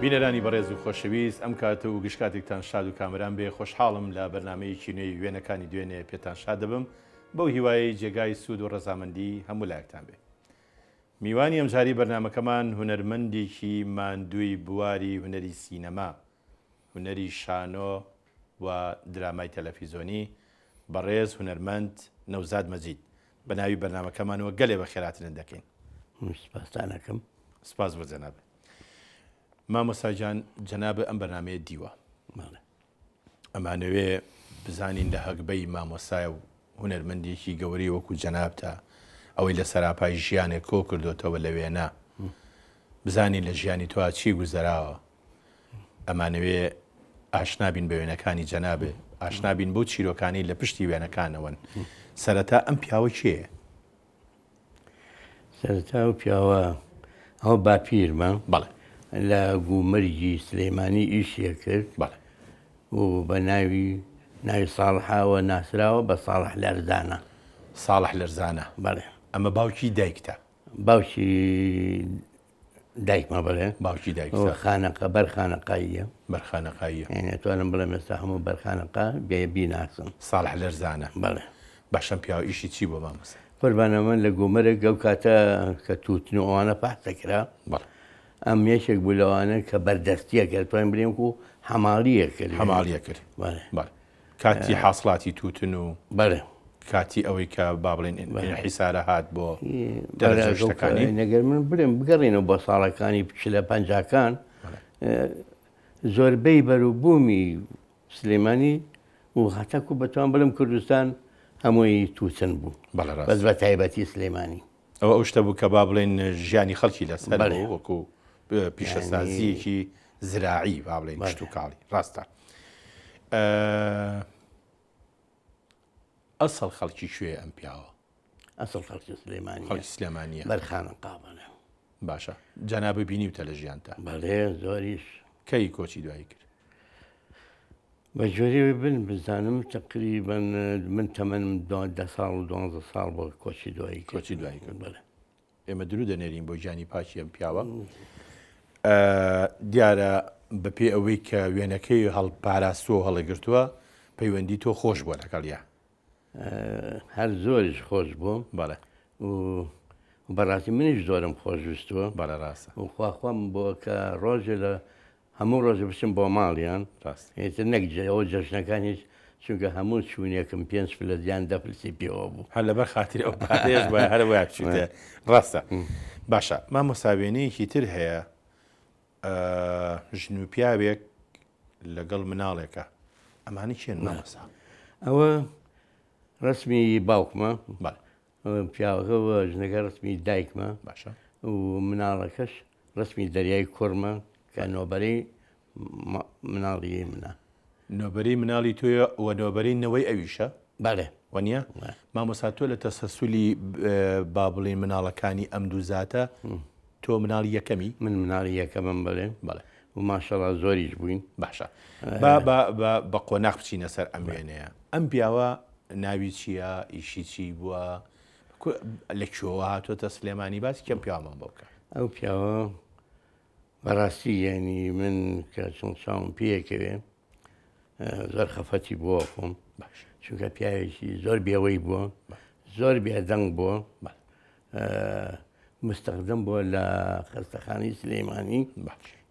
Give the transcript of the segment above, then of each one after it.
بینەرانی بەڕێز و خۆشەویست ئەم کاتە و گشتاتێکتان شاد و کامران بێ خۆشحاڵم لە بەرنمەیەکی نوێی وێنەکانی دوێنێ پێتان شاد دەبم بەو هیوایی جێگای سوود و ڕەزامەندی هەموو لایەکتان بێ. میوانی ئەمجاری بەرنمەکەمان هونەرمەندێکی ماندووی بواری هونەری سینەما، هونەری شانۆ و درامای تەلەڤیزۆنی بەڕێز هونەرمەند نەوزاد مەجید بە ناوی بەرنمەکەمانەوە گەلێ بە خێراتن دەکەین. سپاسانەکەم. سپاس بۆ جەناب. مامۆستاجان جەنابە ئەم بەرنمەیە دیوە. ئەمانەوێ بزانین لە هەگبەی مامۆسای و هونەرمەندێکی گەوری وەکو جەنابتە ئەوەی لە سەراپای ژیانێک کۆ کردوتەوە لە وێنە بزانین لە ژیانی تۆ چی گوزەراوە. ئەمانەوێ ئاشنابین بە وێنەکانی جەنابێ، ئاشنابین بۆ چیرۆکانی لە پشتی وێنەکانەوەن. سەرەتا ئەم پیاوە کێیە؟ سەرەتا و پیاوە ئەو باپیرمە بەڵێ لە گومەرگی سلەیمانی ئیشیە کرد و بە ناوی ساڵحاوە ناسراوە بە ساڵح لەرزانە. ساڵح لەرزانە. بەڵێ. ئەمە باوکی دایکتە؟ باوکی دایکمە بڵێ. باوکی دایکتە. خانەقە بەرخانەقاییە. بەرخانەقاییە. ئەتوانم بڵێم ئێستا هەموو بەرخانەقا بێ بیناسن. ساڵح لەرزانە. بەڵێ. باشەم پیاوە ئیشی چی بۆ مامۆستا؟ قوربانە من لە گومەرێک ئەو کاتە کە تووتن و ئەوانە پاحسەکرا. بەڵێ. ئەم یەکێک بوو لەوانە کە بەردەستیە کرد توانین بڵێم و هەماڵیە کرد. هەماڵیە کرد. بەڵێ. کاتی حاصڵاتی تووتن و بەڵێ کاتی ئەوەی کە با بڵێن حیسارە هات بۆ دەرەجەشتەکانی نەگەر من برێم بگەڕێنەوە بۆ ساڵەکانی لە پەنجاکان زۆربەی بەروبوومی سلێمانی و هەتاکو بەتوان بڵم کوردستان هەمووی تووتن بوو بەس بە تایبەتی سلێمانی. ئەوە ئەو شتە بوو کە با بڵێن ژیانی خەڵکی لەسەر وەکو پیشەسازیەکی زراعی با بڵێن شت و کاڵی ڕاستە. ئەسڵ خەڵکی کوێیە ئەم پیاوە؟ ئەسڵ خەڵکی سلێمانی خەڵکی سلێمانیە. بەرخانەقا بڵێ. باشە. جەنابە بینیوتە لە ژیانتە؟ بەڵێ زۆریش. کەی کۆچی دوایی کرد؟ بە جۆری بن بزانم تقریبەن من تەمەنم 10 ساڵ و 12 ساڵ بۆ کۆچی دوایی کرد. کۆچی دوایی کرد. بەڵێ. ئێمە درو دەنێرین بۆ گیانی پاچی ئەم پیاوە. دیارە بەپێ ئەوەی کە وێنەکەی هەڵپاراستووە و هەڵەگرتووە پەیوەندی تۆ خۆش بووە لەگەڵیا؟ هەر زۆریش خۆش بووم. بەڵێ. و بەڕاستی منیش زۆرم خۆشویستووە. بەڵێ ڕاستە. و خواخوام بۆ کە ڕۆژێ لە هەموو ڕۆژە بچم بۆ ماڵیان ڕاست. ئێتر نەکجەوە جەژنەکانیش چونکە هەموو چوونێکم 5 لە دییان دەپرسی پێوە بوو. هەر لەبەر خاتری ئەو پارێش بە هەرەوەی بچوتە. ڕاستە. باشە مامۆساوێنەیەکی تر هەیە ژن و پیاوێک لەگەڵ مناڵێکە ئەمانی چێن مامۆسا؟ ئەوە ڕسمی باوکمە. بەڵێ. پیاوەکەەوە ژنەکە ڕسمی دایکمە. باشە. و مناڵەکەش ڕسمی دەریای کوڕمە کە نۆبەرەی مناڵی منە. نۆبەری مناڵی تۆیە و نۆبەری نەوەی ئەویشە؟ بەڵێ. وەنیە؟ مامۆستا تۆ لە تەسەسولی با بڵێن مناڵەکانی ئەم دوو زاتە تۆ مناڵی یەکەمی؟ من مناڵی یەکەمم بڵێ. بەڵێ. و ماشەڵا زۆریش بووین. باشە. بە قۆناغ بچینە سەر ئەم وێنەیە. ئەم پیاوە ناوی چییە؟ ئیشی چی بووە؟ لەکوێوە هاتۆتە سلێمانی باسی کەم پیاوەمان بۆ بکە؟ ئەو پیاوە بەڕاستی یعنی من کە چۆن چاوم پێیەکەوێ زۆر خەفەتی بووە خۆم چونکە پیاوێکی زۆر بێوەی بووە، زۆر بێدەنگ بووە، مستەخدەم بووە لە خەستەخانەی سلێمانی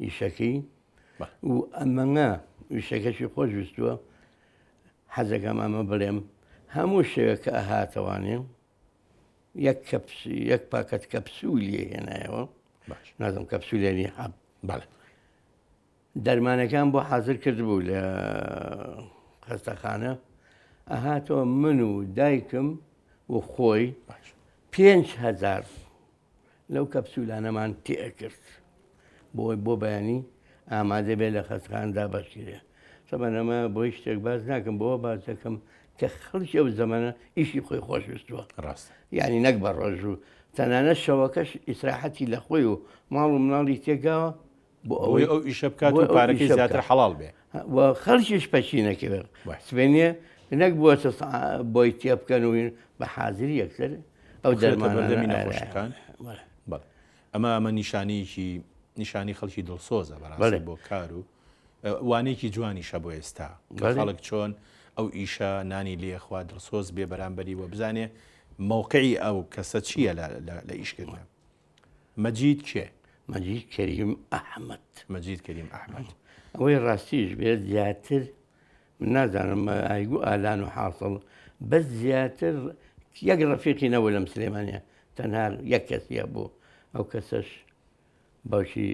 ئیشەکەی و ئەمەنە ئیشەکەشی خۆشویستووە. حەزەکەم ئەمە بڵێم هەموو شێوە کە ئەهاتەوانێ یەک پاکەت کەپسولی هێنایەوە، نازم کەپسولێنی حەب. بەڵێ. دەرمانەکان بۆ حازر کردبوو لە خەستەخانە ئەهاتەوە من و دایکم و خۆی 5,000 لەو کەپسولانەمان تێئەکرد بۆ بەیانی ئامادە بێت لە خەستەخانەدا بەشیرێ. سەبەن ئەمە بۆی شتێک باز ناکەم بۆەوە باز دەکەم کە خەڵکی ئەو زەمانە ئیشی خۆی خۆشویستووە. ڕاست. یعنی نەک بە ڕۆژ و تەنانەت شەوەکەش ئیسراحەتی لە خۆی و ماڵ و مناڵی تێگاوە بۆ ئەوەی ئەو ئیشە بکات و پارەکەی زیاتر حەڵاڵ بێ و خەڵکیش پەچی نەکەوێت. سبێنێ نەک بووە بۆی تێ بکەن و بە حازری یەکسەر ئەو دەرمانە نەخۆشەکان. ئەمە نیشانەیەکی نیشانی خەڵکی دڵسۆزە بەڕاستی بۆ کار و وانەیەکی جوانیشە بۆ ئێستا کە خەڵک چۆن ئەو ئیشە نانی لێخوا دڵسۆز بێ بەرامبەری بۆ بزانێ مووقعی ئەو کەسە چییە لە ئیشکردن. مەجید کێ؟ مەجید کەریم ئەحمەد. مەجید کەریم ئەحمەد. ئەوەی ڕاستیش بێت زیاتر من نازانم ئایگو ئالان و حاصڵ بەس زیاتر یەک ڕەفیقی نەبوو لەم سلێمانیە تەنها یەک کەسیە بوو ئەو کەسەش باوشی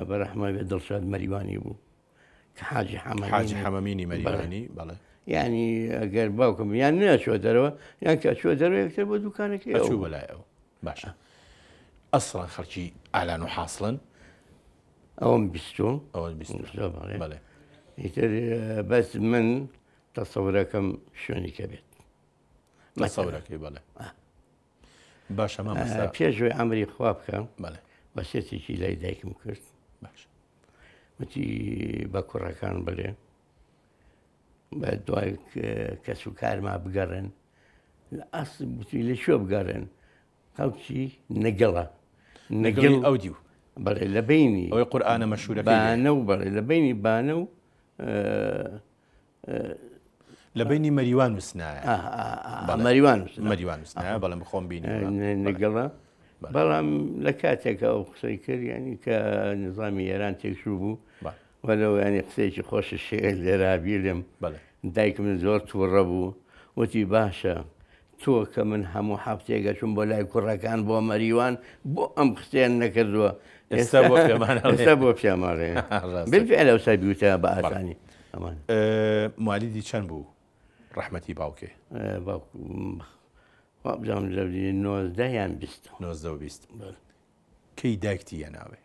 بەرەحمە بێ دڵشاد مەریوانی بوو کە حاجی حەمەمینی مەریوانی بەڵێ ینی ئەگەر باوکم یان نەچوە دەرەوە یان کە چوە دەرەوە یەکتر بۆ دوکانێکی ئەچوو بەلای ئەو باشە. ئەسڵان خەڵکی ئالان و حاصڵن ئەوم بیستۆ بەڵێ ئیتر بەس من تەسەورەکەم شوێنێکە بێت تەسەورەکەی بەڵێ باشە مامۆستا پێشوەی ئەمری خوا بکە بەڵێ وەسیەتێکی لای دایکم کرد باش وتی بە کوڕەکان بڵێ بە دوای کەس و کارما بگەڕێن لە ئەسڵ بوتی لە شوێ بگەڕێن خەڵکی نەگەڵە نەگەڵی ئەو دیو بەڵێ لە بینی ئەوەی قورئانە مەشهورەکەی بانە و بەڵێ لە بینی بانە و لە بینی مەریوان وسنایە مەریوان وسنایە بەڵام بخۆم بینی نەگەڵە بەڵام لە کاتێکە ئەو قسەی کرد ینی کە نظامی ئێران تێکشوو بوو وەلەو ینی قسەیەکی خۆشە شێر لێرابی لێم دایکم زۆر تووڕە بوو وتی باشە تۆ کە من هەموو هەفتێکە چوون بۆ لای کوڕەکان بۆ مەریوان بۆ ئەم قسەیان نەکردووە ئێستا بۆ پیاماڕێ بالفعل ئەوسا بیوتە بە ئاسانی ئەمان. موالیدی چەند بوو ڕەحمەتی باوکێ؟ بزانم لە 19 یان 20 کەی دایکتی یە ناوێ؟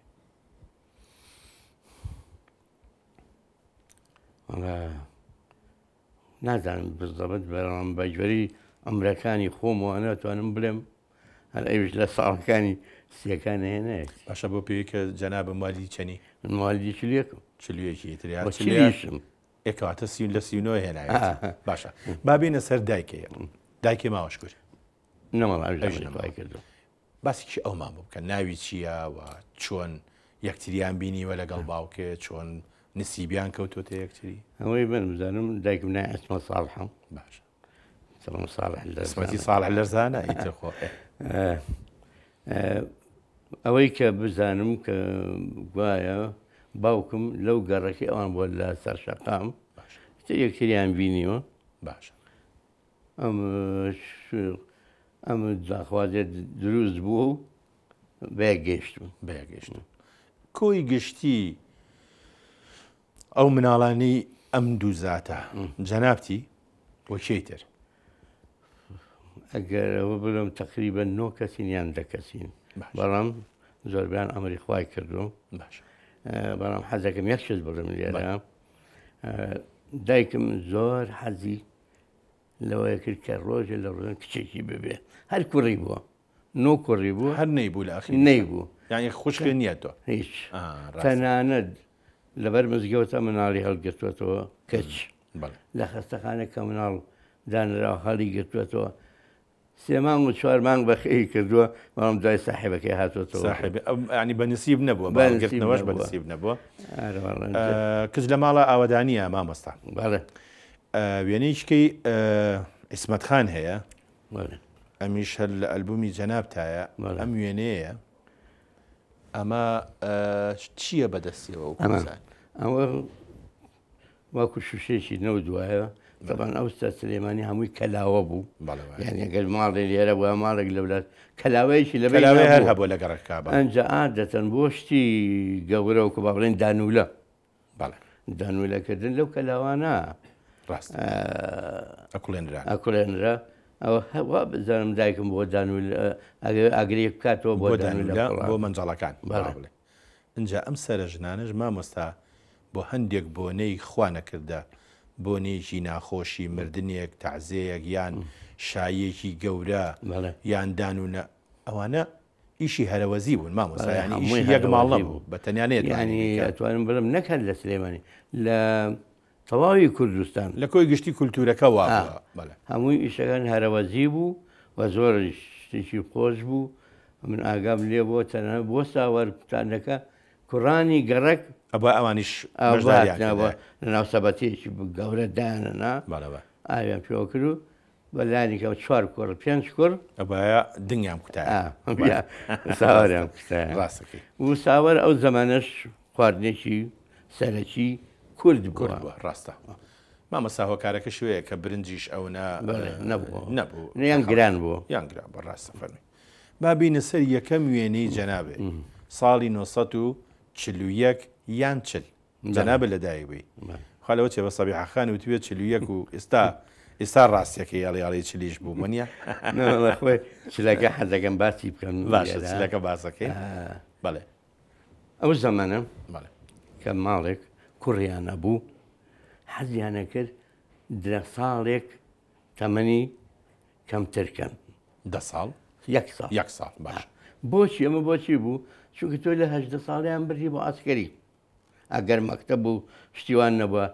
نازانم بزەبەت بەڵام بەجوەری ئەمرەکانی خۆمەوە ناتوانم بڵێم هەر ئەوش لە ساڵەکانی سیەکان هێنایەت. باشە بۆ پێوی کە جەنابە موالیدی چەنی؟ موالیدی چلیەکم چلویەکی چلیشم ئێکەواتە لە 39 هێنایەت. باشە بابینە سەر دایکەیە دایکێ ماوەش کرد نەمەڵ کردو باسیکی ئەومان بوو بکە ناوی چییە و چۆن یەکتریان بینیوە لەگەڵ باوکێ چۆن نسیبیان کەوتۆتە یەکتری؟ ئەوەی من بزانم دایکم نای ئەسمە ساڵحم باش سمەتی ساڵح لەرزانە ئیتر خۆ ئەوەی کە بزانم کە گوایە باوکم لەو گەڕەکەی ئەوان بۆ لە سەر شەقام یەکتریان بینیوە باش ئەم داخوازێت دروست بووە و بەیەگەیشتم کۆی گشتی ئەو مناڵانی ئەم دوو زاتە جەنابتی وەکێی تر؟ ئەگەر ئەوە بڵم تقریبا 9 کەسین یان 10 کەسین بەڵام زۆربیان ئەمری خوای کردو بەڵام حەزەکەم یەک شت بڵم لێرە دایکم زۆر حەزی لەوەیە کرد کە ڕۆژە لە ڕۆژن کچێکی ببێ هەر کوڕی بووە نۆ کوڕی بوو هەر نەیبوو لە ئاخیر نەیبوو یانی خوشکە نییە تۆ هیچ تەنانەت لەبەر مزگەوتە مناڵی هەڵگرتوێتەوە کەچ لە خەستەخانە کە مناڵ دانراوە هەڵی گرتوێتەوە 3 مانگ و 4 مانگ بەخێی کردووە بەڵام دوای ساحێبەکەی هاتوێتەوە ینی بە نسیب نەبووە بەگرتنەوەش بە نسیب نەبووە کچ لە ماڵە ئاوەدانیە مامۆستا وێنەیەکەی ئیسمەتخان هەیە ئەمیش هەر لە ئەلبومی جەنابتایە ئەم وێنەیە ئەمە چییە بەدەستیەوە ئەوە واکو شوشێکی نەو دوایە طبعا ئەوستا سلێمانی هەمووی کەلاوە بوو یان ئەگەر ماڵی لێرە بووە ماڵێک لە وڵات کەلاوەیەکی لە هەر هەبوو لە گەڕەکە ئەنجا ئادەتەن بۆ شتی گەورە و کە با بڵێن دانوولە دانوولەکردن لەو کەلاوانە ڕاست ئەکوڵێنرا ئەوە هەوا بزانم دایکم بۆ دانوول ئاگرێک بکاتەوە بۆ بۆ مەنجاڵەکان بڵێ ئەجا ئەم سەرە ژنانش مامۆستا بۆ هەندێک بۆنەی خوا نەکردە بۆنێکی ناخۆشی مردنێک تەعزەیەک یان شایەکی گەورە یان دانوونە ئەوانە ئیشی هەرەوەزی بوون مامۆستا ینی یەک ماڵ نەبوو بە تەنیانێت ینی ئەتوانم بڵم نەکەن لە سلێمانی لە تەواوی کوردستان لە کۆی گشتی کولتورەکە وا هەمووی ئیشەکان هەرەوەزی بوو و زۆر شتێکی خۆش بوو من ئاگام لێ بۆ تەنە بۆ ساوەرتانەکە کوڕانی گەڕک ئەبە ئەوانیش ئەوە لە ناو سەبەتێکی گەورە دانەنا بەڵەوە ئاویان پێوە کرد و بە لانیکە 4 کوڕ 5 کوڕ ئەبایە دنیام کوتایە ساوەریان کوتایە ڕاستەکەی و ساوەر ئەو زەمانەش خواردنێکی سەرەکی کورد بووە ڕاستە مامەستا هۆکارەکە شوەیە کە برنجیش ئەو نەبوو یان گران بوو یان گران بە ڕاستە فەرمی بابینە سەر یەکەم وێنەی جەنابێ ساڵی 1940 یان چل جەنابە لەدایکبووی خالەوە چێ بە سەبیحەخان وتوێت 41 و ئێستا ڕاستیەکەی یاڵی چلیش بوو منە خۆی چلەکە حەزەکەم باسی بکەم باشە چلەکە باسەکەی بەڵێ ئەو زەمانە بەڵێ کە ماڵێک کوڕیانە بوو حەزیانە کرد درە ساڵێک تەمەنی کەمترکەن 10 ساڵ 1 ساڵ باش بۆچی ئەمە بۆچی بوو چونکە تۆ لە 18 ساڵیان بردی بۆ ئاسکەری ئەگەر مەکتەب بوو شتیوان نەبووە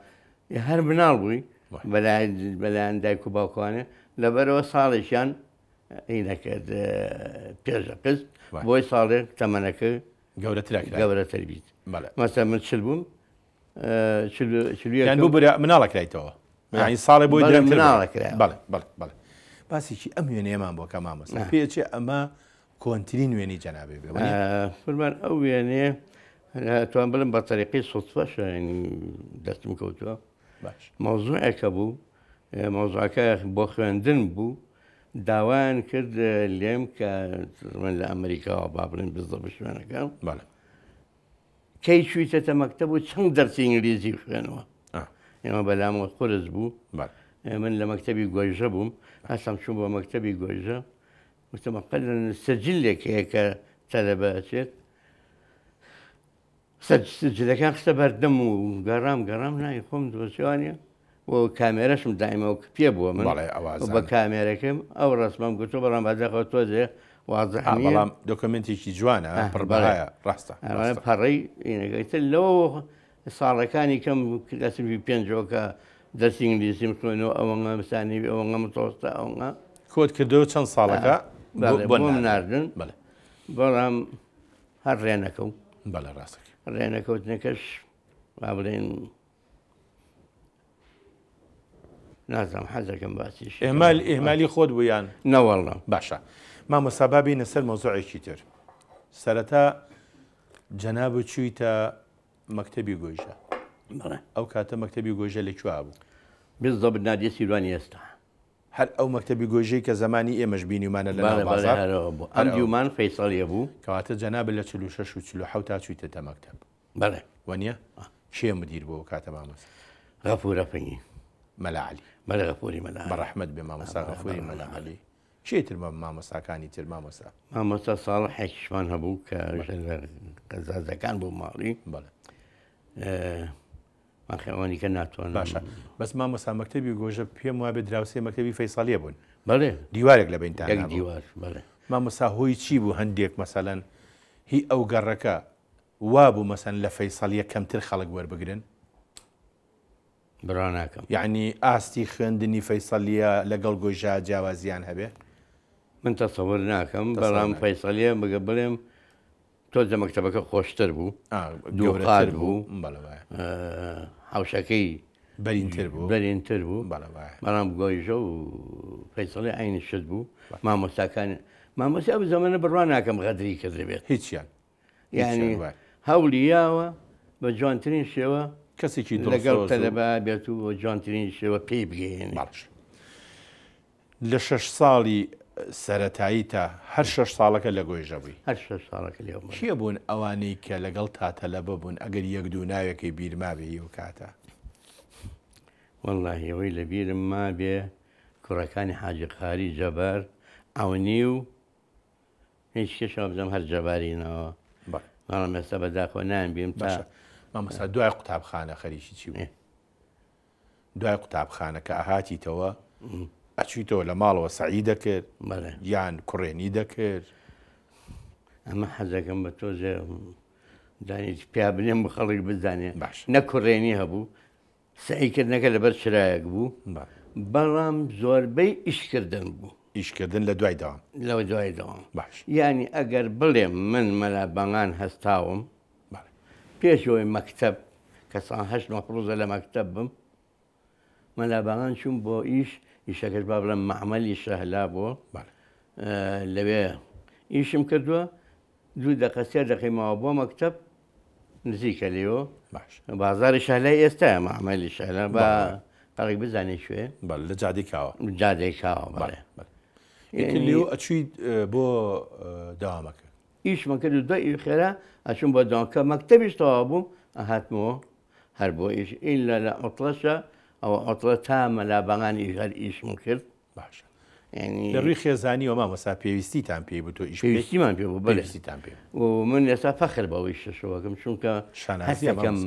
هەر بناڵ بووی بەلایەن دایک و باوکوانە لەبەرەوە ساڵێکیان هینەکرد پێشە قست بۆی ساڵێک تەمەنەکە گەورەتر بیت مەسە من چل بووم بوو مناڵەکرایتەوە ساڵی بۆی مناڵەکرا بەڵێ باسێکی ئەم وێنەیەمان بۆ کە مامەستا پێچێ ئەمە کۆنتترین وێنی جەنابێ بێ فەرمان ئەو وێنێ توان بڵم بە تەریقی سوتفەش دەستم کەوتووە باش مەوزوعێکە بوو مەوزوعەکە بۆ خوێندن بوو داوایان کرد لێم کە من لە ئەمریکاوە با بڵێن بزە بە شوێنەکە کەی چوویتە مەکتەب و چەند دەرسی ئینگلیزی خوێنەوە ئێمە بەلامەوە قورس بوو من لە مەکتەبی گۆیژە بووم هەستم چوون بۆ مەکتەبی گۆیژە وتمەقل سەجلێک هەیە کە تەلەبە ئەچێت سجلەکان خستە بەردەم و گەڕام نای خۆم دۆچوانە و کامێرەشم دایمەوە پێ بووە من بە کامێرەکەم ئەو ڕستمەم گوتۆ بەڵام بەدەخەوە تۆزێ بەڵام دۆکمنتێکی جوانە پڕبەڵایە ڕاستە پەڕی ئینەگەیتر لەوە ساڵەکانی کەم کلاسیفی پێنجەوە کە دەستی ئینگلیزیم خوێنەوە ئەوەنگە بسانی ئەوەنگە متۆستە ئەوەنگە کۆت کردەوە چەند ساڵەکە بۆ ناردن بەڵام هەر ڕێنەکە و بەڵێ ڕاستەکە ڕێنەکەوتنەکەش با بڵێن نازانم حەزەکەم باسیش ئێمالی خۆت بوویان نەوەڵڵە باشە مامۆستا بابینە سەر مۆزوعێکی تر سەرەتا جەناب چوویتە مەکتەبی گۆیژە ئەو کاتە مەکتەبی گۆیژە لەکوێ بوو بزە بنادیە سیروانی ئێستا هەر ئەو مەکتەبی گۆژەی کە زمانی ئێمەش بینیمانە لە بازار ئەم دیومان فەیساڵیە بوو کەواتە جەناب لە 46 و 47 تا چوویتە تە مەکتەب بەڵێ وەنیە کێ مدیر بۆ کاتە مامۆستا غەفورە فەنگی مەلاعەلی بەڵێ غەفوری مەلا بەڕەحمەت بێ مامۆستا غەفوری مەلاعەلی چێتر مامۆستاکانی تر مامۆستا ساڵ حێکیشمان هەبوو کە قەزازەکان بۆ ماڵی بەڵێ ئەوانی کە ناتوانن باشە بەس مامۆستا مەکتەبی گۆژە پێم وابێ دراوسێ مەکتەبی فەیساڵیە بوون بەڵێ دیوارێک لە بینتان دیوار بەڵێ مامۆستا هۆی چی بوو هەندێک مەسەلەن هی ئەو گەڕەکە وا بوو مەسەن لە فەیساڵیە کەمتر خەڵک وەربگرن بڕا ناکەم یعنی ئاستی خوێندنی فەیساڵیە لەگەڵ گۆژە جیاوازیان هەبێ من تەسەوەر ناکەم بەڵام فەیساڵیە بگە بڵێم تۆ مەکتەبەکە خۆشتر بوو دووقات بوو حوشەکەی بەرینتر بوو بەڵام گۆیژە و فەیساڵی عینی شت بوو مامۆستاکان مامۆستا بە زەمانە بڕوا ناکەم غەدری کردبێت هیچیان یعنی هەولیاوە بە جوانترین شێوە کەسێکی لەگەڵ تەلەبە بێت و جوانترین شێوە پێی بگەین لە 6 ساڵی سەرەتایی تا هەر 6 ساڵەکە لە گۆیژە بووی هەر 6 ساڵەکە لێ کێ بوون ئەوانەی کە لەگەڵ تاتەلەبە بوون ئەگەر یەک دوو ناوێکی بیرما بێ و کاتە وەڵڵاهی ئەوەی لە بیرم ما بێ کوڕەکانی حاجی قاری جەبار ئەوەنی و هیچ کێشەوە بزەم هەر جەبارینەوە بەڵام ئێستا بەداخۆ نانبیم تا مامۆستا دوای قوتابخانە خەریکی چی بوو دوای قوتابخانە کە ئاهاتیتەوە ئەچیتەوە لە ماڵەوە سەعی دەکرد یان کوڕێنی دەکرد ئەمە حەزەکەم بە تۆزێ دانیت پیا بنێم بە خەڵک بزانێ نە کوڕێنی هەبوو سعیکردنەکە لەبەر چرایەک بوو بەڵام زۆربەی ئیشکردن بوو ئیشکردن لە دوای داوام لەوە دوای دەوام باش یعنی ئەگەر بڵێم من مەلابەنگان هەستاوم پێشەوەی مەکتەب کەسان 8 مەفروزە لە مەکتەب بم مەلابەنگان چوون بۆ ئیشەکەش با بڵێم مەعمەلی شەهلا بۆ لەوێ ئیشم کردووە 2 دقە 3 دقەی ماوە بۆ مەکتەب نزیکە لێەوە بازاری شەهلای ئێستاە مەعمەلی شەهلا بە قەڵێک بزانێ شوێ لە جادەی کاوە جادەی کاوە بەڵێ لێو ئەچیت بۆ داوامەکە ئیشمە کرد و دوای خێرا ئەچوم بۆ داوامکە مەکتەبیش تەواو بووم ئەهاتمەوە هەر بۆ ئیش ئیلا لە ئۆتڵەشە ئەوە ئۆتڵە تا مەلابەنگانی هەر ئیشم کرد باشە لە ڕووی خێزانیەوە مامۆستا پێویستیتان پێی بوو تۆ ئیش پێویستیمان پێ بوو پێویستیتان پێ و من ئێستا فەخر بەوەی شەشەوەکەم چونکە شانازیەکەم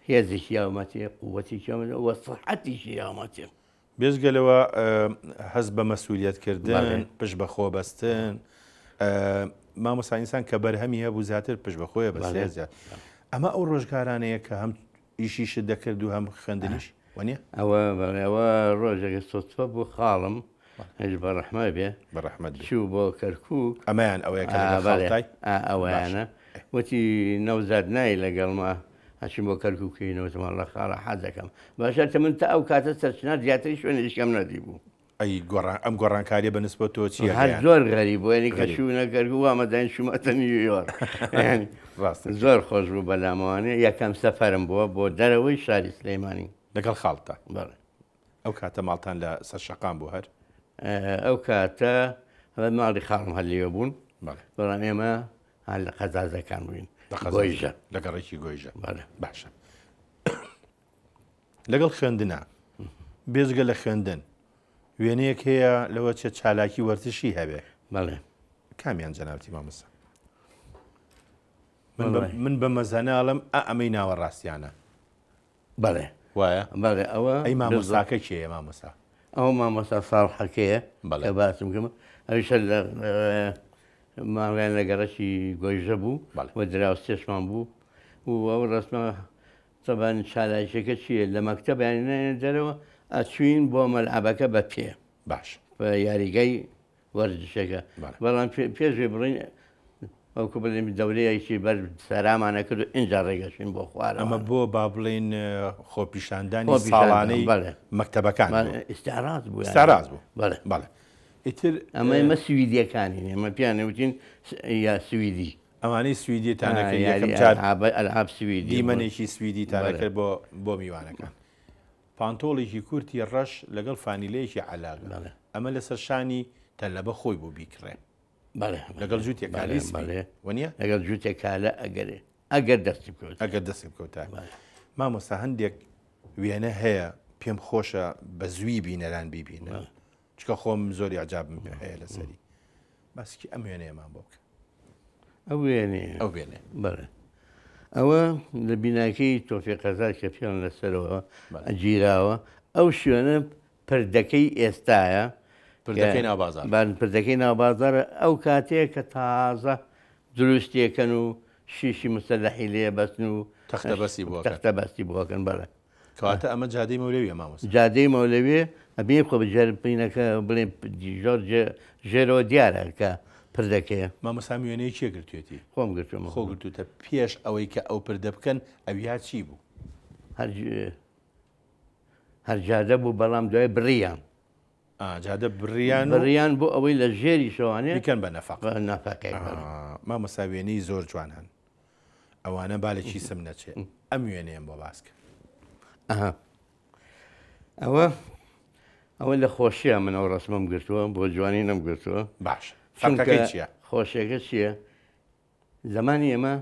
هێزێکی یاومەتێ قووەتێکی یاومەتێ وە سەحەتێکی یاومەتێ بێزگەلەوە هەست بە مەسئولیەتکردن پشت بەخۆ بەستن مامۆستا ئینسان کە بەرهەمی هەبوو زیاتر پشت بەخۆیە بەسێ زیات ئەمە ئەو ڕۆژگارانەیە کە هەم ئیشیشت دەکرد و هەم خوێندنیش وەنیە ئەوە ڕۆژێکە سۆتفە بوو خاڵم هەج بە ڕەحمە بێ بە ڕەحمەت چوو بۆ کەرکووک ئەمەیان ئەوەیە ئەوەیانە وتی نەوزاد نای لەگەڵمە هەچین بۆ کەرکووکەینەوەتەمان لە خاڵە حەزەکەم باشە من تا ئەو کاتە سەرچنا زیاتری شوێنێشکەم نەدی بوو ئەی ئەم گۆڕانکاریە بەنسبەت تۆ چیە هەر زۆر غەریب بوو ینی کە شوونە کەرکوو ئامەداین شومەتە نیویۆرک زۆر خۆش بوو بەلامەوانێ یەکەم سەفەرم بووە بۆ دەرەوەی شاری سلەیمانی لەگەڵ خاڵتە ئەو کاتە ماڵتان لە سەر شەقام بوو هەر ئەو کاتە ماڵی خاڵم هەلێوە بوون بەڵام ئێمە هەر لە قەزازەکان بووین گۆیژە لە گەڕێکی گۆیژە باشە لەگەڵ خوێندنە بێزگە لە خوێندن وێنەیەک هەیە لەوە چێت چالاکی وەرزشی هەبێ بەڵێ کامیان جەناوتی مامۆستا من بە مەزاناڵم ئەمەی ناوەڕاستیانە بەڵێ وایە بەڵێ ئەوە ئەی مامۆستاکە کێیە مامۆستا ئەو مامۆستا ساڵحەکەیە کە باسم کەم ئەویشە لە ماڵیان لە گەڕەکی گۆیژە بوو وە دراوە سێشمان بوو و ئەو ڕستمە تەبان چالایشەکە چییە لە مەکتەب دەرەوە ئەچوین بۆ مەلعەبەکە بە پێ باش بە یاریگای وەرزشەکە بەڵام پێشێ بڕین ئەوکە بڵێن دەورەیەکی بەر سەرامانە کرد و ئینجا ڕێگەشین بۆ خوارە ئەمە بۆ با بڵێن خۆپیشاندانی ساڵانەی مەکتەبەکان ئستاراز بوو ئستاراز بوو بەڵێ بەڵێ ئیتر ئەمە ئێمە سویدیەکانی ئێمە پیانە وتین یا سویدی ئەوانەی سویدیتانەکە ئەلعاب سویدی دیمەنێکی سویدیتانەکرد بۆ میوانەکان پانتۆڵێکی کورتی ڕەش لەگەڵ فانیلەیەکی عەلاقە ئەمە لەسەر شانی تەلەبە خۆی بۆ بیکڕێ لەگەڵ جووتێکالی وەنیە لەگەڵ جووتێکالە ئەگەر دەستی بکەوت ئەگەر دەستی بکەوتە مامۆستا هەندێک وێنە هەیە پێم خۆشە بە زووی بینەران بیبینە چکە خۆم زۆری عجابم هەیە لەسەری باسکی ئەم وێنەیەمان بۆ بکە ئەو وێنێ ئەو وێنێ بەڵێ ئەوە لە بیناکەی تۆفیق قەزار کە پێیان لەسەرەوە ئەگیراوە ئەو شوێنە پردەکەی ئێستایە پردەکەی ناوبازارە ئەو کاتەیە کە تازە دروستیەکەن و شیشی مستەلەحی لێ بەستن و تەختە بەستی بۆکەن بەڵێ کەواتە ئەمە جادەی مەولەویە مامۆستا جادەی مەولەوێ ئەبێ خۆ بەجێربینەکە بڵێ زۆر ژێرەوە دیارە کە پردەکەیە مامۆستا وێنەی چێ گرتوێتی خۆم گرتومە خۆ گرتوتە پێش ئەوەی کە ئەو پردە بکەن ئەویا چی بوو هەر جادە بوو بەڵام دوای بڕیان جادە بڕیان بۆ ئەوەی لە ژێری شەوانێ بکەن بە نەفەقی مامۆستا وێنەی زۆر جوان هەن ئەوانە بالێکی سم نەچێ ئەم وێنەیەم بۆ باسکە ئەوە لە خۆشیە من ئەو ڕسمم گرتووە بۆ جوانی نەمگرتووە باش فەرقەکەی چییە خۆشیەکە چییە زمانی ئێمە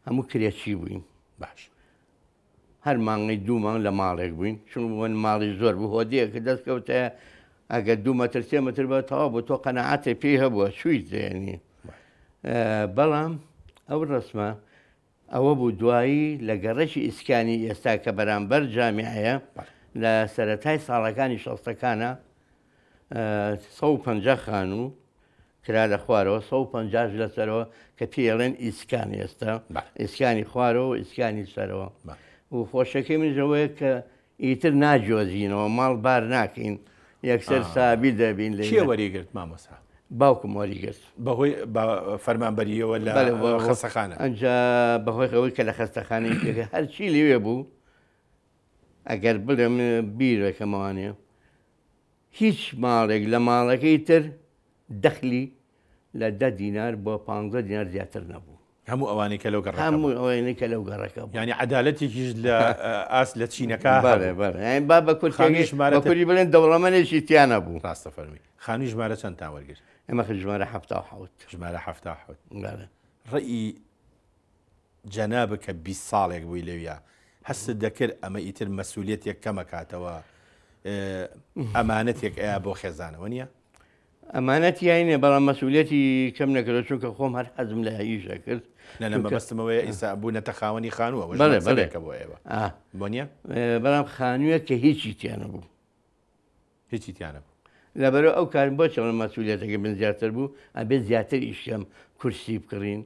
هەموو کرێکی بووین باش هەر مانگی 2 مانگ لە ماڵێک بووین چون من ماڵی زۆر بوو هۆدیەکە دەستکەوتەیە ئەگەر 2 مەتر 3 مەتر بە تەواو بۆ تۆ قەنەعاتێ پێی هەبووە شوویت دێنی بەڵام ئەو ڕسمە ئەوە بوو دوایی لە گەڕەشی ئیسکانی ئێستا کە بەرامبەر جامیعەیە لە سەرەتای ساڵەکانی 60ەکانە 150 خانوو کرا لە خوارەوە 150 لەسەرەوە کە پێڵێن ئیسکان ئێستا ئیسکانی خوارەوە ئیسکانی سەرەوە و خۆشەکەی منژەوەیە کە ئیتر ناجۆزینەوە ماڵ بار ناکەین یەکسەر سابی دەبین لێ چیە وەریگرت مامۆسا باوکم وەریگرت بەهۆی فەرمانبەریەوە لە خەستەخانە ئەنجا بەهۆی ئەوەی کە لە خەستەخانەی پێکە هەرچی لێوێ بوو ئەگەر بڵێم بیرێکەمەوانەیە هیچ ماڵێک لە ماڵەکەی تر دەخلی لە 10 دینار بۆ 15 دینار زیاتر نەبوو هەموو ئەوانەی کە لەو گەڕ هەموو ئەوەی کە لەو گەڕەکە بوو ینی عەدالەتێکیش لە ئاس لە چینەکە با بە کوردی بڵێن دەوڵەمەنێکی تیانە بوو ڕاستە فەرمی خانووی ژمارە چەند تا وەرگرت ئەمە ژمارە 77 ژمارە 77 ڕێی جەنابە کە 20 ساڵێک بووی لەویە هەست دەکرد ئەمە ئیتر مەسئولیەتێک کەمە کاتەوە ئەمانەتێک ئەیە بۆ خێزانەوە نییە ئەمانەتی یاینێ بەڵام مەسئولیەتی کەم نەکرد چونکە خۆم هەر حەزم لە هەییشە کرد بەستمەوەی ئیسا بوو نەتەخاوەنی خانووە بەڵێکە بۆ ئێوە بۆ نییە بەڵام خانوویە کە هیچی تیانە بوو هیچی تیانە بوو لەبەرەوە ئەو کار بۆ چەڵە مەسئولیەتەکە بن زیاتر بوو ئەبێت زیاتر ئیشەم کورسی بکڕین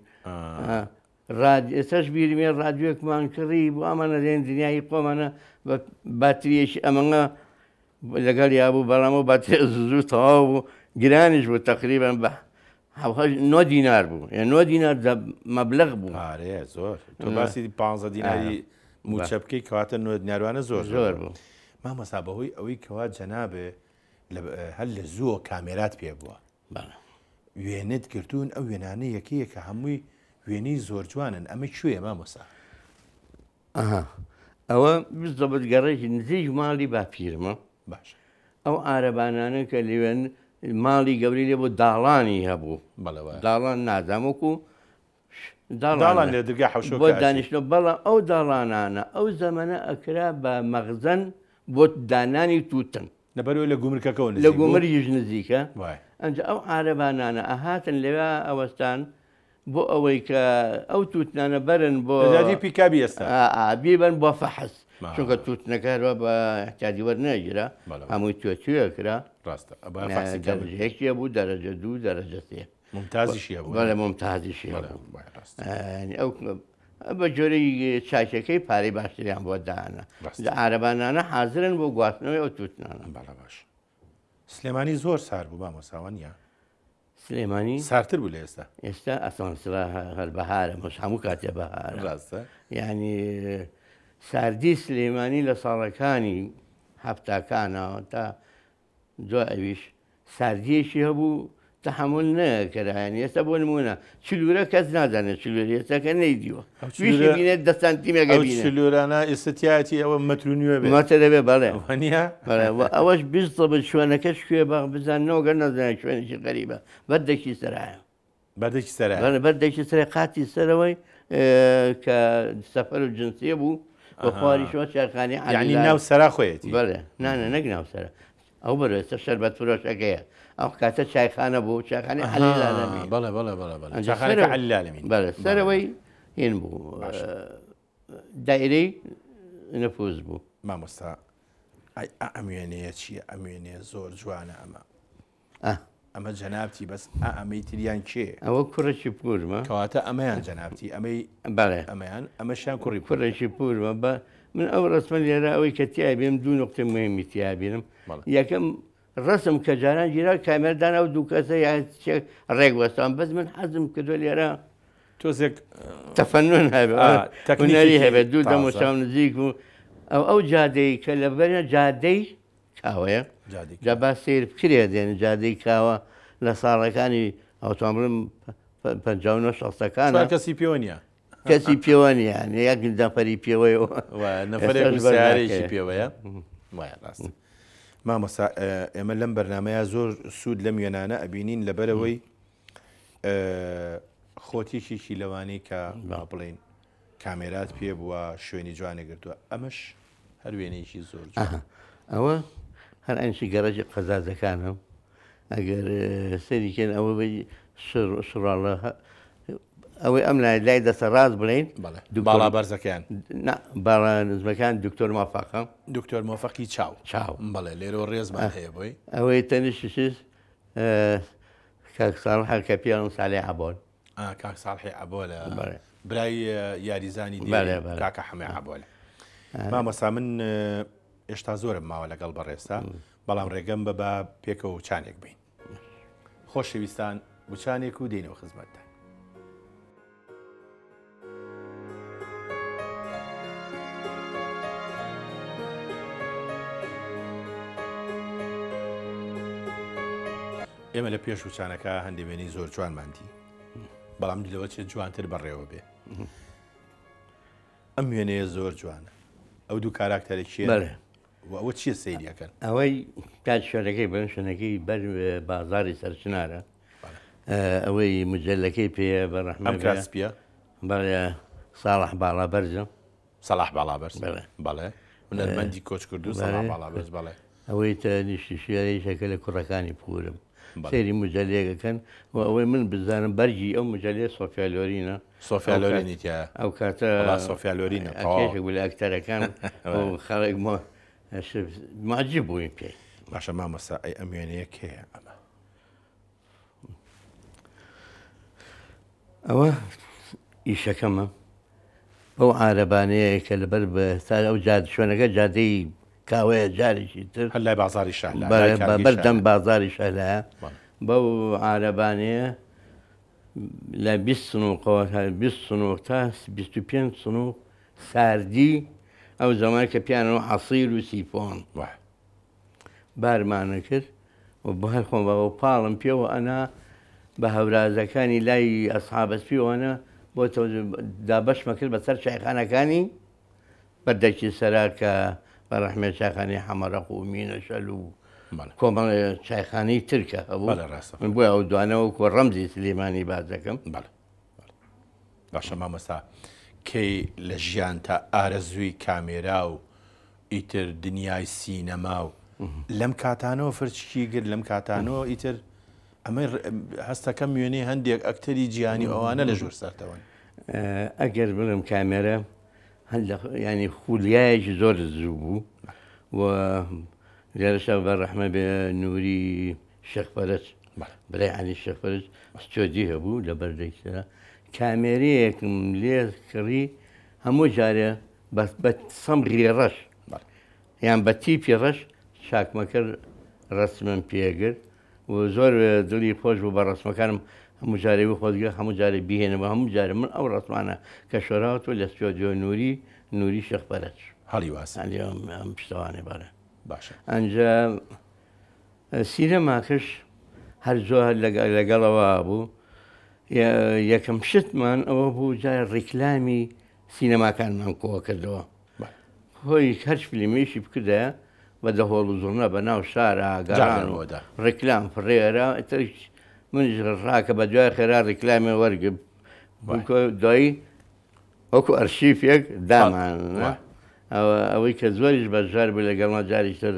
ئێستاش بیرمێ ڕادیۆکمان کڕی بۆ ئەمانە لێن دنیای خۆمانە باتریەشی ئەمەە لەگەڵ یابوو بەڵامەوە باتری زوو تەواو بوو گرانیش بوو تقریبان بە 9 دینار بوو یان 9 دینار مەبلەغ بوو زۆر تۆ باسی 15 دیناری موچە بکەی کەواتە 9 دیناروانە زۆر بوو مامەسا بەهۆی ئەوەی کەوا جەنابێ هەر لە زووە کامێرات پێ بووە وێنت گرتوون ئەو وێنانە یەکەیە کە هەمووی وێنەی زۆر جوانن ئەمە کوێیە مامۆستا ئەوە بزەبت گەڕێکی نزیک ماڵی باپیرمە باش ئەو ئارەبانانە کە لێوێن ماڵی گەوری لێ بۆ داڵانی هەبوو داڵان نازامەکو داڵان لێ دەرگا حەوشۆ بۆ دانیشتنەوە بەڵام ئەو داڵانانە ئەو زەمانە ئەکرا بە مەغزەن بۆ دانانی تووتن لەبەرەوەی لە گومرکەکەەوە لە گومریش نزیکە ئەنج ئەو ئارەبانانە ئەهاتن لەوێ ئەوەستان بۆ ئەوەی کە ئەو تووتنانە بەرن بۆ پیکابی ئێستا بیبن بۆ فەحس چونکە تووتنەکەەوە بە احتیاجی وەرنەگیرە هەمووی توێکرا ڕاستە دەرەجەیەکیە بوو دەرەجە 2 دەرەجە 3 ممتازیشیە بوو بەڵێ ممتازیشی ئەو بە جۆرەی چاکەکەی پارەی باشتریان بۆ داهانە عارەبانانە حازرن بۆ گواستنەوەی ئەو تووتنانە باڵە باش سلێمانی زۆر سار بوو مامۆساوە نیە سلێمانی سارتر بوو لە ئێستا ئەسانسرا هەر بەهارە مەش هەموو کاتێ بەهارە ڕاستە ینی ساردی سلێمانی لە ساڵەکانی هەفتاکانەوە تا دو ئەویش ساردیەشی هەبوو تحمل نەکەرایانی ئێستا بۆ نمونە چلوورە کەس نازانێت چلووری ئێستاکە نەیدیوە بینێت 10 سانتیمێکە چلوورانە ئێستاتی ئەوە مەترونیوە بێ ماتە دەبێ بەڵێ ئەوەش بڵ شوێنەکەش کوێ بە بزانەوەگە نازانێت شوێنێکی غەریبە بەردێکی سەرایە بەردێکی سەرای بەردێکی سەرای قاتی سەرەوەی کە سەفەر و جنسیە بوو بە خواریشەوە چاخانی ینی ناو سەرا خۆیەتی بەڵێ نانە نەک ناو سەرە ئەو بەرەوەستا شەربەت فرۆشەکەیە ئەو کاتە چایخانە بوو چاخانی عەلیلانەمی بەڵێ عەلیلانەمی بەڵێ سەرەوەی هێن بوو دایرەی نەفوز بوو مامۆستا ئەم وێنەیە چییە ئەم وێنەیە زۆر جوانە ئەمە جەنابتی بەس ئەمەی تریان کێ ئەوە کوڕێکی پورمە کەواتە ئەمەیان جەنابتی ئەمەی بەڵێ ئەمەیان ئەمەشیان کوڕی کوڕێکی پورمە بە من ئەو ڕسممە لێرە ئەوەی کە تیا بێم 2 نقطە مهمی تیا بینم یەکەم ڕسم کە جاران گیرا کامێردان ئەو دوو کەسە یاچێک ڕێگوەستان بەس من حەزم کردو لێرە تۆزێک تەفەنون هەبێنەری هەبێت دوو دەمەشاو نزیک بوو ئەو جادەی کە لە بەرە جادەی کاوەیە جابا سیر بکرێ دێن جادەی کاوە لە ساڵەکانی ئۆتۆمبیلم 50-60ەکان کەسی پێوە نیە کەسی پێوە نیان یەک دەفەری پێوەیەوە نەفرێکی پێوەیە وایە ڕاست مامۆستا ئێمە لەم بەرنمەیە زۆر سوود لەم وێنانە ئەبینین لەبەرەوەی خۆتیشیشی لەوانەی کە بڵین کامێرات پێ بووە شوێنی جوانە گرتووە ئەمەش هەر وێنەیەکی زۆر ئەوە هەر ئەنشی گەڕەجی قەزازەکانە ئەگەر سەریکەن ئەوە شڕاڵە ئەوەی ئەم لای دەسە ڕاست بڵین باڵا بەرزەکەیان باڵا نزمەکان دکتۆر مافاقە دکتۆر مۆفەقی چاو بەڵێ لێرەوە ڕێزمان هەیە بۆی ئەوەی تەنیشش کاک ساڵح کە پیان ساڵی عەبۆل کاک ساڵحی عەبۆلە برای یاریزانی کاکە حەمێ عەبۆلە مامۆستا من ئێشتا زۆرم ماوە لەگەڵ بەڕێستا بەڵام ڕێگەم بە با پێکەوە چانێک بین. خۆشەویستان وچانێک و دێنەوە خزمەتتان. ئێمە لە پێش وچانەکە هەندێک وێنەی زۆر جوانماندی، بەڵام دیلەوە چێت جوانتر بەڕێوە بێ. ئەم وێنەیە زۆر جوانە. ئەو دوو کاراکتەرێکیە ئەوە چییە سەیریەکەن؟ ئەوەی کات شوێنەکەی بن شوێنەکەی بەر بازاری سەرچنارە، ئەوەی مجللەکەی پێە بەڕەحمە کاسپیە بەڵێ ساڵح باڵابەرزە سەلاح باڵابەرز بەڵێ هونەرمەندی کۆچ کردو سەلاح باڵابەرز بەڵێ ئەوەی تا نیشتیشیارەیەکە لە کوڕەکانی پورم سێری مجللەیەکەکەن و ئەوەی من بزانم بەرگی ئەو مجللێ سۆفیا لۆرینە. سۆفیا لۆرینی تیا ئەو کاتە سۆفیا لۆرینە کێشێک بوو لە ئەکتەرەکان خەڵک ماجی بووین پێی. باشە مامۆستا ئەی ئەم وێنەیە کێیە ئەمە؟ ئەوە ئیشەکەمە بەو عارەبانەیە کە لەبەر بە تا ئەو شوێنەکە جادەی کاوەیە جارێکی تر هەر لای بازاری شەهر بەردەم بازاری شەهرەیە بەو عارەبانەیە لە 20 سنووق تا 25 سنووق ساردی ئەو زەمانە کە پیانەوە عەسیر و سیفۆن بارمانە کرد و بە هەر خۆم بەەوە پاڵم پێوە ئەنا بە هەورازەکانی لای ئەسحابەت پیوانە بۆ دابەشمە کرد بەسەر چایخانەکانی بەردەکی سەرا کە بەڕەحمێ چایخانی حەمەرەق و مینەشەل و کۆمەڵ چایخانەی ترکە هەبوو من بۆی ئەو دوانەوە کۆ ڕەمزی سلێمانی بازەکەم. باشە مامۆستا کەی لە ژیان تا ئارەزووی کامێرا و ئیتر دنیای سینەما و لەم کاتانەوە فرچکی گرت لەم کاتانەوە ئیتر ئەمە هەستەکەم وێنەی هەندێک ئەکتەری جیهانی ئەوانە لە ژوور سەرتەوەن. ئەگەر بڵم کامێرە ینی خولیایەکی زۆر زوو بوو و لێرەشە بەڕەحمە بێ نووری شێخپەرست بەلای عەلی شێخپەرست ستۆدی هەبوو لە بەردەیسرا کامێرەیەکم لێ کڕی هەموو جارێ بە سەمغی ڕەش یان بە تیپی ڕەش چاکمەکرد ڕەسمم پێگرت و زۆر دڵی خۆش بوو بە ڕەسمەکانم هەموو جارێ خۆزگە هەموو جارێ بیهێنەوە هەموو جارە من ئەو ڕەسمانە کە شۆراوەوە لە ستۆدیۆ نووری شێخپەرست هەڵی واس ئەم پشتوانێ بەرە باشە ئەنجا سینەماکەش هەر زۆر لەگەڵەوە بوو. یەکەم شتمان ئەوە بوو جای ڕیکلامی سینەماکانمان کۆ کردەوە هۆی هەر فیلمیشی بکردە بە دەهۆڵ و زوڵنە بە ناو شارە گەڕانەوەدا ڕیکلام فڕێرە منش ڕاکە بە دوای خێرا ڕیکلامی وەرگب دوایی وەکو ئەرشیفێک دامان ئەوەی کە زۆریش بەشار بوو لەگەڵما جاریتر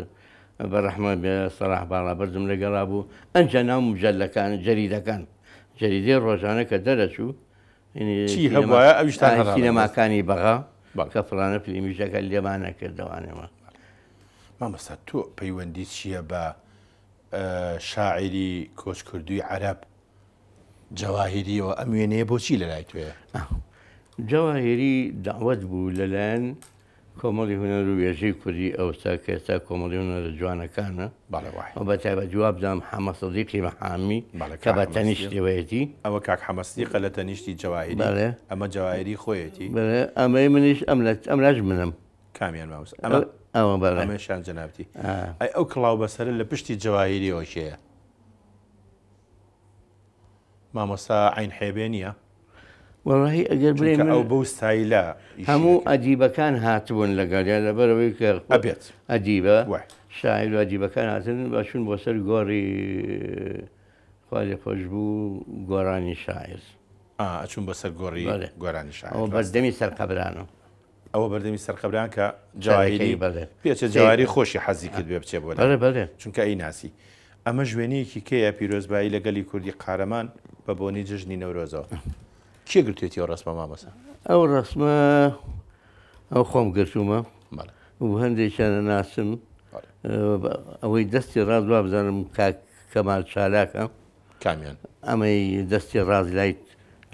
بەڕەحمە بێ سەلاح باڵابەرزم لەگەڵا بوو ئەنجا ناو مجەللەکان جەریدەکان جەریدەی ڕۆژانە کە دەرەچوو سینەماکانی بەغا کە فڵانە فیلمیشەکە لێمانە کردەوانێمە. مامۆستا تۆ پەیوەندی چییە بە شاعری کۆچ کردووی عەرەب جەواهیریەوە ئەم وێنەیە بۆچی لەلای توێ؟ جەواهیری داوەت بوو لەلایەن کۆمەڵی هونەر و وێژەی کوردی ئەوستا کە ئێستا کۆمەڵی هونەرە جوانەکانە بە تایبەت جواب دام حەمە سەدیقی مەحامی کە بە تەنیشتیەوەیەتی ئەوە کاک حەمە سەدیقە لە تەنیشتی جەواهیری ئەمە جەواهیری خۆیەتی ئەمەی منیش ئەم لاش منم کامیان مامۆستا ئەوە ئەمەشان جەنابەتی ئەی ئەو کڵاو بەسەرە لە پشتی جەواهیریەوە کێیە؟ مامۆستا عین حێبێ نییە؟ وەڵاهی ئەگەر بڵێن ئەو بەو ستایلە هەموو ئەدیبەکان هاتبوون لەگەڵیان لەبەرەوەی کە ئەبێت ئەدیبە شاعیر و ئەدیبەکان هاتن باشون بۆ سەر گۆڕی خوالی خۆش بوو گۆڕانی شاعر ئەچون بەسەر گۆڕی گۆرانی شاعر ئەوە بەردەمی سەرقەبرانە ئەوە بەردەمی سەرقەبران کە جەواهیری پێچە جەواهیری خۆشی حەزی کرد بێ بچێ بۆ چونکە ئەی ناسی ئەمە ژوێنەیەکی کەیە پیرۆزبایی لەگەلی کوردی قارەمان بە بۆنی جژنی نەورۆزەوە کێ گرتوێتی ئەو ڕسمە مامۆستا؟ ئەو ڕسمە ئەو خۆم گرتومە و هەندێکیانە ناسم ئەوەی دەستی ڕاز وا بزانم کەمال چالاکە کامیان ئەمەی دەستی ڕاز لایت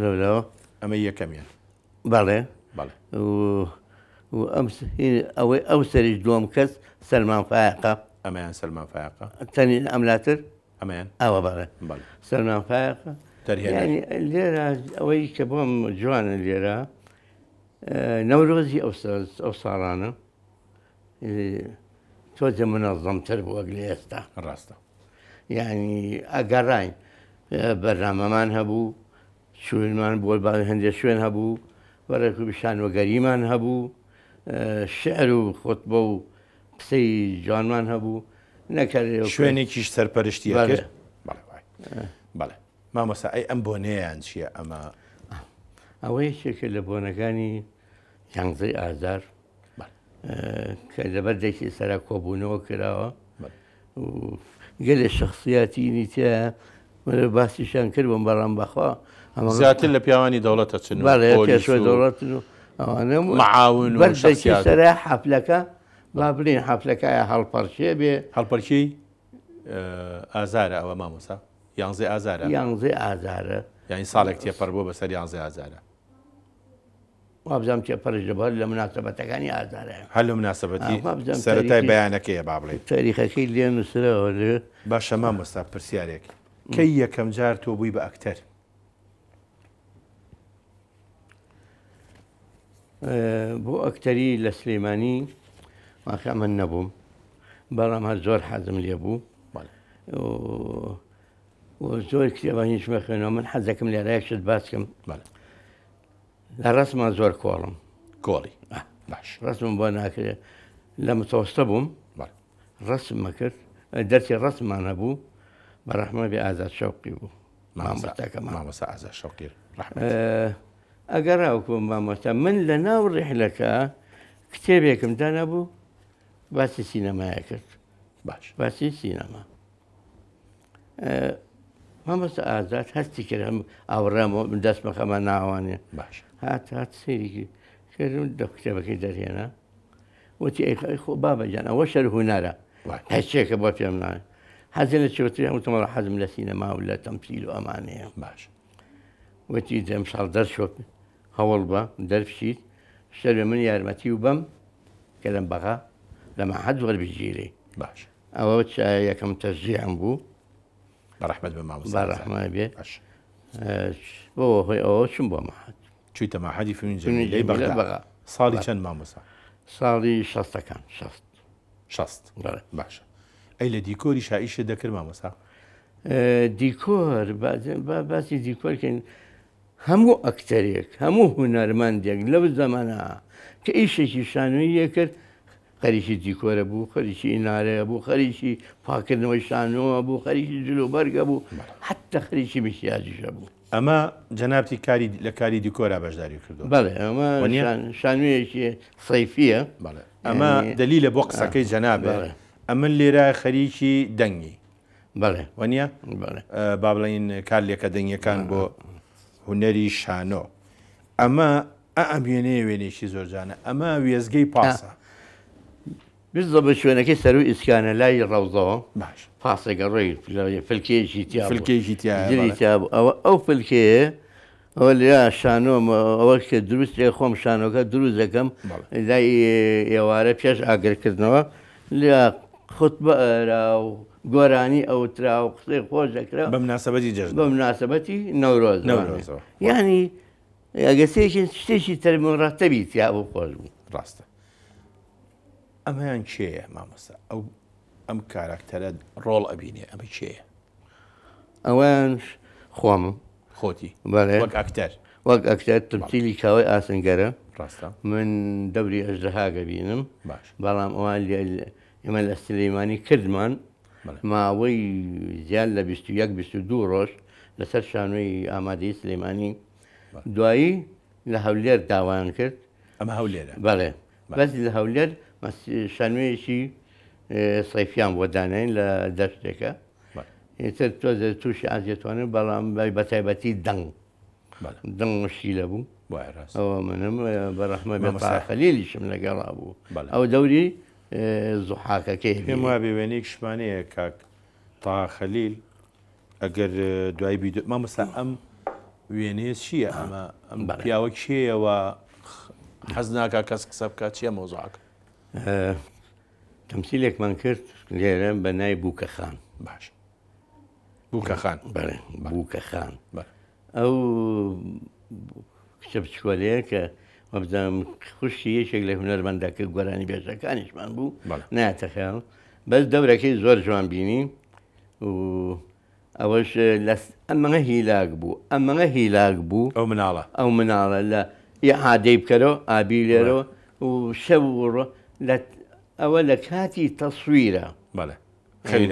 لەولەوە ئەمە یەکەمیان بەڵێ ئەوەی ئەو سەریش دووەم کەس سەلمان فایقە ئەمەیان سەلمان فایقە تەنی ئەملاتر ئەمەیان ئەوە بەڵێ بەڵێ سەلمان فایقە دەرهێنەر لێرە ئەوەی کە بۆم جوانە لێرە نەورۆزی ئەو ساڵانە تۆجە منەظەمتر بووە لە ئێستا ڕاستە یعنی ئەگەڕاین بەرنامەمان هەبوو شوێنمان بۆ هەندێک شوێن هەبوو بەڕێک و شانوەگەریمان هەبوو شعر و خۆتبە و قسەی جوانمان هەبوو نەکرێت شوێنێکیش سەرپەرشتیە کرد بەڵێ مامۆستا ئەی ئەم بۆنەیان چییە ئەمە ئەوە یەکێکە لە بۆنەکانی یانزەی ئازار کە لەبەر دەکی سەرا کۆبوونەوە کراوە گەلێ شخصیاتی تایە باسیشان کردبم بەڕام بەخوا زیاتر لە پیاوانی دەوڵەتە چن پێشوە دەوڵەتن و ئەوانە معاون و بەردەکی سەرا حەفلەکە با بڵین حەفلەکە هەڵپەرچێ بێ هەڵپەرچی ئازارە ئەوە مامۆستا یانزەی ئازارە یانزەی ئازارە یانی ساڵێک تێپەر بۆ بەسەر یانزەی ئازارە وابزانام تێپەرش دەبات لە مناسبەتەکانی ئازارە هەر لە مناسبەتی سەرەتای بەیانەکەیە با بڵێ تاریخەکەی لێ نووسرەوە لێ باشە مامۆستا پرسیارێک کەی یەکەم جار تۆ بووی بە ئەکتەر بۆ ئەکتەری لە سلەیمانی واقع من نەبووم بەڵام هەر زۆر حەزم لێ بوو زۆر کتێبانیش مەخوێنەوە من حەزەکەم لێرەیەکشت باسکەم لە ڕسممان زۆر کۆڵم کۆڵی باش ڕسمم بۆ ناکرێت لە متۆستە بووم ڕسم مەکرد دەرسی ڕسممان هەبوو بە ڕەحمە بێ ئازاد شەوقی بوو مامۆستا ئازاد شەوقی ئەگەر ئەوکو مامۆستا من لە ناو ڕێحلەکە کتێبێکم دانەبوو باسی سینەمایە کرد باش باسی سینەما مامۆستا ئازاد هەستی کرد هەم ئاوڕامەوە دەست مەخەمە ناوانێ باش هات سێریکی کردم دە کتێبەکەی دەرهێنا وتی ئەی خۆ بابەجان ئەوە شەر هونەرە هەچێکە بۆ پێم نایە حەزی لە چوتری هەمووتەمەڵە حەزم لە سینەما و لە تەمسیل و ئەمانەیە باش وتی دەم ساڵ دەرشۆ هەوڵ بە دەرفشیت شەروێ من یارمەتی و بەم کە لەم بەغا لە مەعهەد وەربژیرێ باش ئەوە یەکەم تەشجیعم بوو بەڕەحمەت بە مامۆستا بەڕەحمە بێ بۆ هۆی ئەوە چوم بۆ مەعهەد چوویتە مەعهەدی فنون جەمیلەی بەغدا ساڵی چەند مامۆستا ساڵی شەستەکان شەست باشە ئەی لە دیکۆری شائیشە دەکرد مامۆستا دیکۆر باسی دیکۆرکەین هەموو ئەکتەرێک هەموو هونەرمەندێک لەو زەمانە کە ئیشێکی شانۆییە کرد خەریکی دیکۆرە بوو خەریکی ئینارەیە بوو خەریکی پاکردنەوەی شانۆوە بوو خەریکی جلوبەرگە بوو حتى خەریکی میسیاجیشە بوو ئەمە جەنابتی کاری لە کاری دیکۆرا بەشداری کردو بەڵێ ئەمە شانوویەکی سەیفیە ئەمە دلیلە بۆ قسەکەی جەنابێ ئەمن لێرە خەریکی دەنگی بەڵێ وەنیە با بڵین کار لێکە دەنگیەکان بۆ هونەری شانۆ ئەمە ئەمێنەیە وێنێکی زۆرجانە ئەمە وێزگەی پاسە بزە بە شوێنەکەی سەر و ئیسکانە لای ڕەوزەوە باش پاسێکە ڕۆی فلکێژی فلکێژی بوو ئەو فلکەیە ئەوە لیا شانۆم ئەوە کە دروست لێ خۆم شانۆکە دروست دەکەم لای ئێوارە پێش ئاگرکردنەوە لیا خوتبە و گۆرانی ئەوترا و قسەی خۆش دەکرا بە مناسبەتی جەژن بە مناسبەتی نەورۆز یعنی ئەگەسێکی شتێکی تەرمڕاتەبی تیا بوو خۆش بوو ڕاستە ئەمەیان کێیە مامۆستا ئەم کاراکتەرە ڕۆڵ ئەبینێ ئەمە کێیە ئەوان خۆم خۆتی وەک ئەکتەر وەک ئەکتەر تمسیلی کاوەی ئاسنگەرە ڕاستە من دەوری ئەژدەهاگە بینم باش بەڵام ئەوان ئێمە لە سلەیمانی کردمان ماوەی زیاد لە 21-22 ڕۆژ لەسەر شانۆی ئامادەی سلەیمانی دوایی لە هەولێر داوایان کرد ئەمە هەولێرە بەڵێ بەسی لە هەولێر شانوێیەکی سەیفیان بۆ دانین لە دەشتێکە تر تۆزە تووشی ئازیێتوانن بەڵام بە تایبەتی دەنگ مشکیلە بوو ئەوە منم بەڕەحمە بێ خەلیلیشم لەگەڵا بوو ئەو دەوری زوحاکەکەی پێم وایە بێوێنەیەک شمانەیە کاک تا خەلیل ئەگەر دوای مامۆستا ئەم وێنەیە چییە ئەمە ئەم پیاوە کێیەوە حەز ناکە کەس قسە بکات چییە مۆزوعەکە تەمسیلێکمان کرد لێرە بە نای بووکەخان. باش بووکەخان. بەڵێ بووکەخان. ئەو کچە بچکۆلەیە کە وەبزانم خوشتی یەکێک لە هونەرمەندەکە گۆرانی بێژەکانیشمان بوو نایەتە خەیاڵ بەس دەورەکەی زۆر جوان بینی و ئەوەش ئەمەڵە هیلاک بوو ئەمەڵە هیلاک بوو ئەو مناڵە لە ئیعادەی بکەرەوە ئابی لێرەوە و شەو ئەوە لە کاتی تەسویرە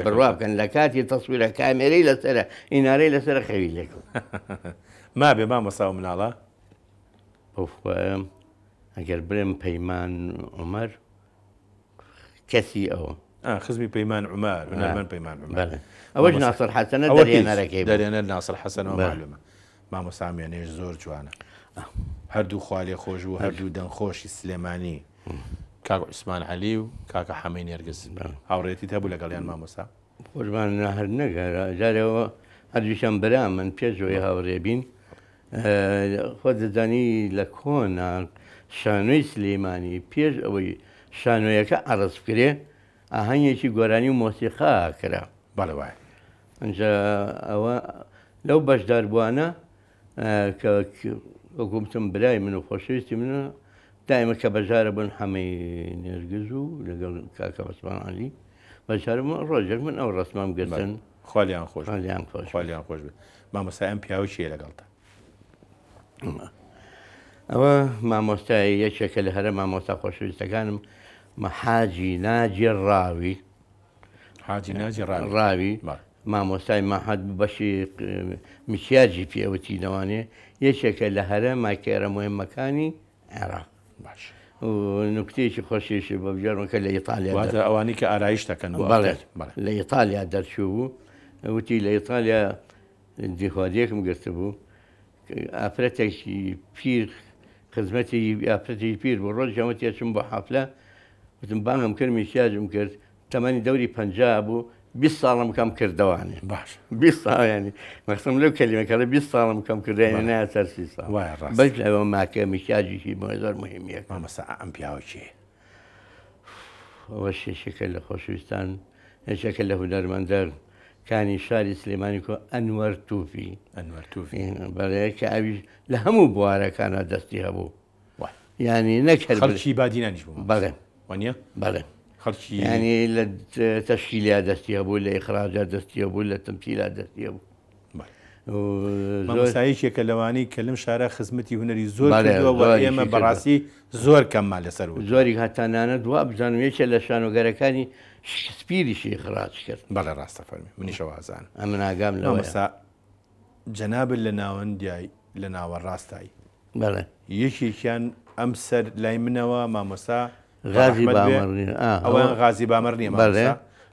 بڕوا بکەن لە کاتی تەسویرە کامێرەی لەسەرە ئینارەی لەسەر خەوی لێک ما بێ مامۆستا و مناڵە ئەوخوایم ئەگەر برم پەیمان عومەر کەسی ئەوە خزمی پەیمان عومەر هونەرمەند پەیمان عومەر ئەوەش ناسر حەسەنە دەرهێنەرەکەی دەرێنەر ناسر حەسەنەوە معلومە مامۆستا میێنێش زۆر جوانە هەردوو خوا لێ خۆش بوو هەردوو دەنگخۆشی سلێمانی کاک عوسمان عەلی و کاکە حەمەی نێرگس هاوڕێتیت هەبوو لەگەڵیان مامۆستا خۆشمان هەر نەگەرە جارەوە هەردووشان برا من پێشەوەی هاوڕێ بین خۆ دەزانی لە کۆنا شانۆی سلێمانی پێش ئەوەی شانۆیەکە عەرز بکرێ ئاهەنگێکی گۆرانی و مۆسیقا کرا بەڵێ وایە ئەنجا ئەوە لەو بەشدار بووانە کە وەکوتم برای من و خۆشەویستی منە دائمە کە بەژارە بن حەمەی نێرگز و لەگەڵ کاکە عوسمان عەلی بەژارە ڕۆژێک من ئەو ڕسمام گرتن خالیان خۆش خالیان خۆش بێت مامۆستا ئەم پیاوە چیە لەگەڵتە ئەوە مامۆستای یەکێکە لە هەرە مامۆستا خۆشەویستەکانم حاجی ناجی ڕاوی حاجی ناجی ڕاوی مامۆستای ماحەد بەشی میسیاجی پێوەتی دەوانێ یەکێکە لە هەرە ماکێرە مهمەکانی عێراق باش و نوکتەیەکی خۆشیشی بە بژێڕمەکە لە ئیتالیا ئەوانی کە ئارایش دەکەن لە ئیتالیا دەرچوو بوو وتی لە ئیتالیا دیخوادیەکم گرتە بوو ئافرەتێکی پیر خزمەتی ئافرەتی پیر بۆ ڕۆژ ژەمە تێچم بۆ حەفلە وتم بانگم کرد میسیاجم کرد تەمەنی دەوری 50 بوو 20 ساڵم کەم کردەوانێ باش 20 ساڵ ینی مەخسم لەو کەلیمەکەڵە 20 ساڵم کەم کردیانە نایە سەر 30 ساڵ بەش ئەوە ماکە میسیاجیشی بۆ زۆر مهمیە مامۆستا ئەم پیاوە چیە ئەوە شێشەکە لە خۆشەویستان هێشەکە لە هونەرمەندەر کانی شاری سلێمانی کۆ ئەنوەر تووفی بەڵەیە کە ئەویش لە هەموو بوارەکانە دەستی هەبوو ینی نەکرد خەڵکی بادینانیش بوو بەڵێ وانە بەڵێ خەڵکی ینی لە تەشکیلیا دەستی هەبوو لە ئیخراجات دەستی هەبوو لە تەمتیلا دەستی هەبوو مامۆستایەکێکە لەوانەی کە لەم شارە خزمەتی هونەری زۆر کردووە ئێمە بەڕاستی زۆر کەمما لەسەر زۆری هاتانانە دوا بزانم یەکێ لە شانۆگەرەکانی سپیریشی خراج کرد بەڵێ ڕاستە فەرمی منیشەوە ئازان ئەمە ناگام لە مامۆستا جەنابن لە ناوەندیای لە ناوەڕاستایی بەڵێ یەکێکیان ئەم سەر لای منەوە مامۆستا غازی بامەڕنی ئەوە غازی بامەڕ نییە بەڵێ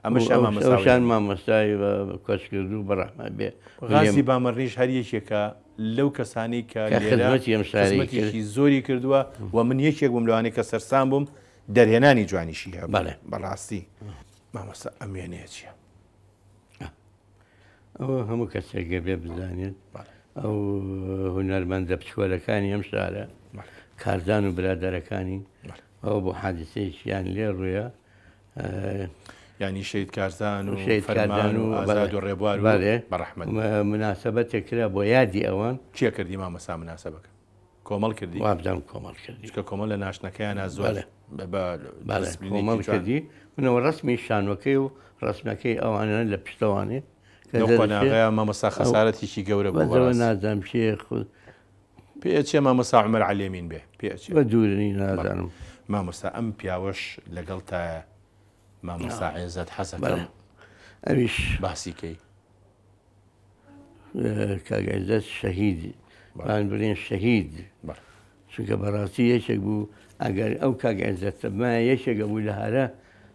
ئەمەشان مامۆستای کۆچ کرد و بەڕەحمە بێ غازی بامەڕنیش هەر یەکێکە لەو کەسانی کە خزمەتێکی زۆری کردووە و من یەکێک بووم لەوانەیە کە سەرسان بووم دەرهێنانی جوانیشی هەیە بەڕاستی مامۆستا ئەم وێنەیە چییە ئەوە هەموو کەسێکگە بێ بزانێت ئەو هونەرمەندە بچکۆلەکانی ئەم شارە کارزان و برادەرەکانی ئەوە بۆ حادیسەیەکیان لێ ڕوویە ینی شەید کارزان و شەیدکارزان و ئازاد و ڕێبوار بەڕەحمەت مناسبەتێکرا بۆ یادی ئەوان چیە کردی مامۆستا مناسبەکە کۆمەڵ کردی وابزانم کۆمەڵ کردی کە کۆمەڵ لە ناشنەکەیانە زۆر کۆمەڵ کردی منەوە ڕسمی شانوەکەی و ڕسمەکەی ئەوانە لە پشتەوانێ مامۆستا خەسارەتێکی گەورە بوو نازانم شێخ پێچێ مامۆستا عومەر عەلێمین بێ پێچێ بە دوورنی نازانم مامۆستا ئەم پیاوەش لەگەڵ تا مامۆستا عێزەت حەسەکەم ئەویش باسیکەی کاگەزەت شەهیدی بڵێن شەهید چونکە بەڕاستی یەکێک بوو ئەگەر ئەو کاگەزەتە ما یەکێکە بوو لە هەرە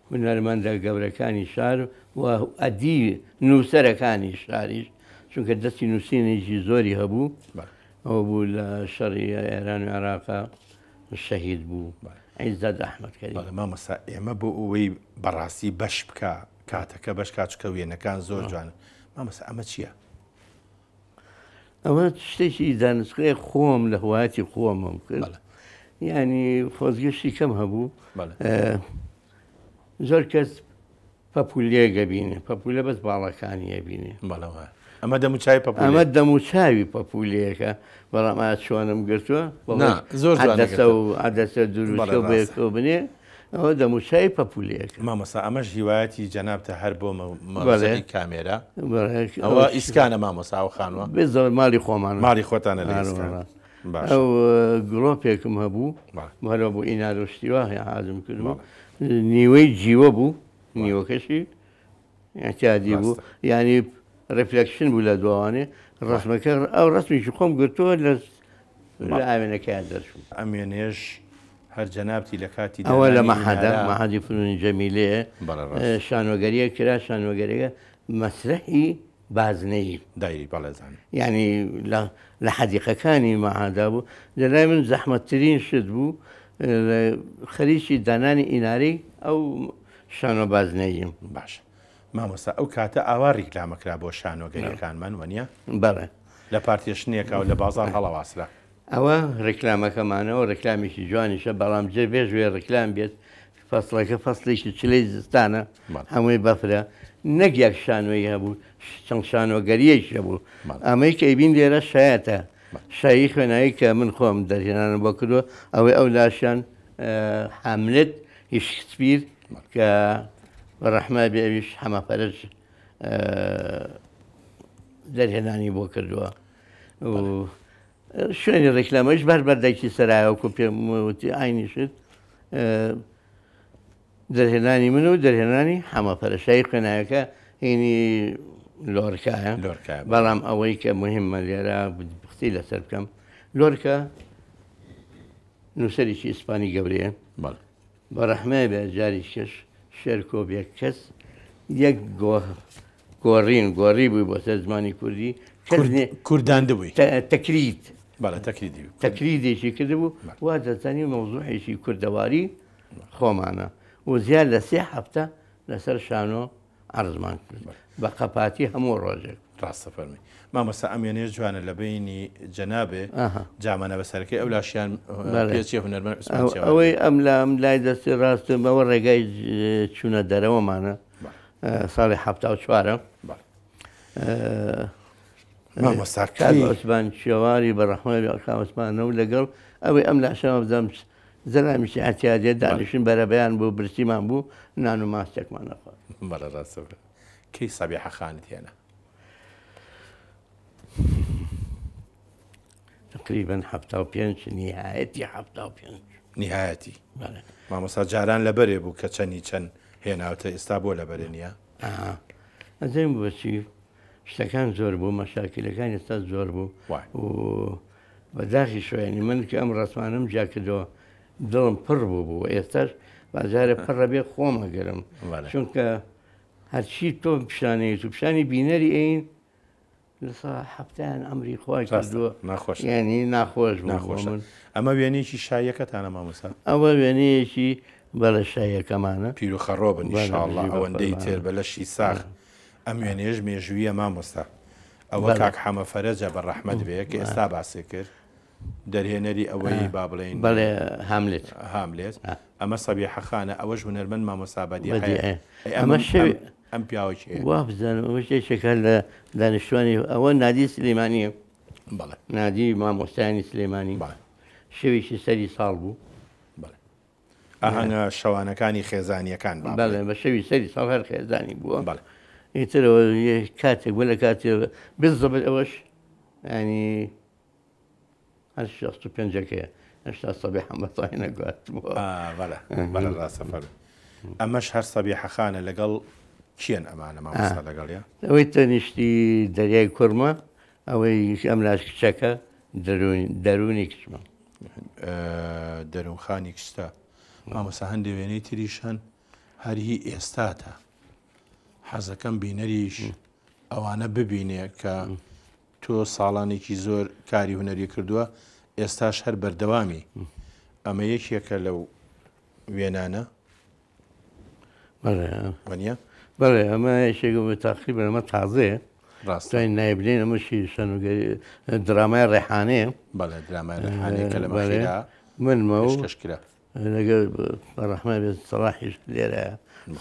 هونەرمەندە گەورەکانی شار و ئەدی نووسەرەکانی شاریش چونکە دەستی نووسینێکی زۆری هەبوو ئەوە بوو لە شەڕی ئێران و عێراقا شەهید بوو عیزەت ئەحمەدکەری مامۆستا ئێمە بۆ ئەوەی بەڕاستی بەش بکە کاتەکە بەش کاتچکە وێنەکان زۆر جوانە مامۆستا ئەمە چییە؟ ئەوە شتێکی دانسقەیە خۆم لە هوایەتی خۆمم کرد ینی خۆزگەشتی کەم هەبوو زۆر کەس پەپولێگە بینێ پەپولە بەس باڵەکانیە بینێ بەڵەوە ئەمە دەموچای پەپولێ ئەمە دەموچاوی پەپولەیەکە بەڵام ئا چۆنم گرتووە زۆر عەدەسە دروستە و بەیەکەوە بنێ ئەوە دەموچای پەپولەیەکە مامۆستا ئەمەش هیوایەتی جەنابتە هەر بۆ مەڵەی کامێرە ئەوە ئەوە ئیسکانە مامۆستا و خانوە بێزەوە ماڵی خۆمان ماڵی خۆتانە لە ئیسکان ئەو گڵۆپێکم هەبوو هەرەوە بۆ ئینادۆشتیوە حازم کردبوو نیوەی جیوە بوو نیوەکەشی احتیادی بوو ینی ڕفلکشن بوو لە دووانێ ڕسمەکە ئەو ڕستمیشی خۆم گرتووە لە ئاوێنەکەیان دەرچوو ئەمێنێش هەر جەنابتی لە کاتی ئەوە لە مەحەدی فنونی جەمیلەیە شانۆگەریە کرا شانۆگەریەکە مەسرحی بازنەی دایری بەڵێزان ینی لە حەدیقەکانی مەحەدا بوو لەلای من زەحمەتترین شت بوو خەریکی دانانی ئینارەی ئەو شانۆ بازنەییم باش مامۆستا ئەو کاتە ئاوا ڕیکلامەکرا بۆ شانۆگەریەکانمان وەنیە بەڵێ لە پارتێشنیەکە و لە بازار هەڵەواسرا ئەوە ڕێکلامەکەمانەوە ڕێکلامیشی جوانیشە بەڵام جێبێژوێ ڕێکلام بێت فەسڵەکە فەسڵێکی چلەی زستانە هەمووی بەفرە نەک یەک شانۆی هەبوو چەند شانۆگەریەیشە بوو ئەمەی کە ئەیبین لێرە شایەتە شایی خوێنایی کە من خۆم دەرهێنانم بۆ کردووە ئەوەی ئەو لاشان حاملت هیشکسپیر کە ڕەحمە بێ ئەویش هەمەپەرش دەرهێنانی بۆ کردووە شوێنی ڕێکلامەش بەردەکی سەرایەوەکو پێم وتی ئاینیشت دەرهێنانی من و دەرهێنانی هەمەپەرشایی خوێنایەکە هینی لۆرکایە بەڵام ئەوەی کە مهمە لێرە بختی لەسەر بکەم لۆرکە نووسەرێکی ئیسپانی گەورەیە بە ڕەحمای بێ جاری کەش شێرکۆ بێ کەس یەک گۆڕی بووی بۆ سەر زمانی کوردی کورداندە بووی تەکریت تەکریدێکی کردبوو وا دەزانی مەوزوعێکی کوردەواری خۆمانە و زیاد لە 3 هەفتە لەسەر شانۆ عەرزمان کرد بە قەپاتی هەموو ڕۆژێک ڕاستە فەرمی مامۆستا ئەمێنێ جوانە لە بینی جەنابێ جامانە بەسەرەکەی ئەو لاشیان پێچی هونەرمەند ئەوەی ئەم لای دەستی ڕاستم ئەوە ڕێگای چوونە دەرەوەمانە ساڵی 1970 عوسمان شێواری بە ڕەحمەتی عوسمانەوە لەگەڵ ئەوەی ئەم لاشەوە بدەم زەلامیشی ئەتیادێ دانیشتن بەرەبەیان بوو برسیمان بوو نان و ماستێکمان نەخوات بەڵێ ڕاستە کەی سەبیحە خانت هێنا تقریبا 75 نهایەتی 75 نهایەتی مامۆستا جاران لەبەرێ بوو کە چەند هێناوتە ئێستا بۆ لەبەرێ نییە ئەزەیم بۆچی شتەکان زۆر بوو مەشاکلەکان ئێستا زۆر بوو و بەداخی شوێنی من کە ئەم ڕستمانم جاکردەوە دڵم پڕ بوو ئێستاش بازارە پڕە بێ خۆمەگەرم چونکە هەرچی تۆ پیشانەیە و پیشانی بینەری ئەین لە هەفتیان ئەمری خۆی کردووە ناخۆش ینی ناخۆش ناخۆش من ئەمە وێنەیەکی شایەکەتانە مامۆستا ئەوە وێنەیەکی بەلە شایەکەمانە پیر و خەڕۆ بن ئینشاءڵڵا ئەوەندەی تێر بە لەشی ساخ ئەم وێنێژ مێژویە مامۆستا ئەوە کاک حەمە فەرەجە بە ڕەحمەت بێ کە ئێستا باسی کرد دەرهێنەری ئەوەی با بڵێن بەڵێ هاملێت ئەمە سەبیحە خانە ئەوەش هونەرمەند مامۆستا بەدی ئەمە شەوی ئەم پیاوەکی وا بزانم ئەوە شتێکە لە دانیشتوانی ئەوە نادی سلێمانیە بەڵێ نادی مامۆستایانی سلێمانی شەویشی سەری ساڵ بوو ئاهەنگە شەوانەکانی خێزانیەکان بەڵێ بە شەوی سەری ساڵ هەر خێزانی بووە ئیترەوە کاتێک بۆ لە کاتێ بزەبێت ئەوەش ینی هەر 65ەکەیە هێشتا سەبیحە بەتای نەگواتبووە بەڵێ ڕاستەفەر ئەمەش هەر سەبیحە خانە لەگەڵ کێن ئەمانە مامۆستا لەگەڵیە ئەوەی تەنیشتی دەریای کورمە ئەوەی ئەم لاش کچەکە دەرونی کچمە دەروونخانی کچتە مامۆستا هەندێک وێنەی تریشان هەرهی ئێستاتە حەزەکەم بینەریش ئەوانە ببینێ کە تۆ ساڵانێکی زۆر کاری هونەری کردووە ئێستاش هەر بەردەوامی ئەمە یەکێکە لەو وێنانە وەنیە بەڵێ ئەمە یەکێک تاقریبا ئەمە تازەیە ڕاستای نایبلێن ئەمەشی شەنوگەری درامای ڕێحانەیە بەڵێ درامای ڕێحانەیە کە لە مەخیرا منمە و کەشکرا لەگەڵ ڕەحمە بێت سەلاحیش لێرە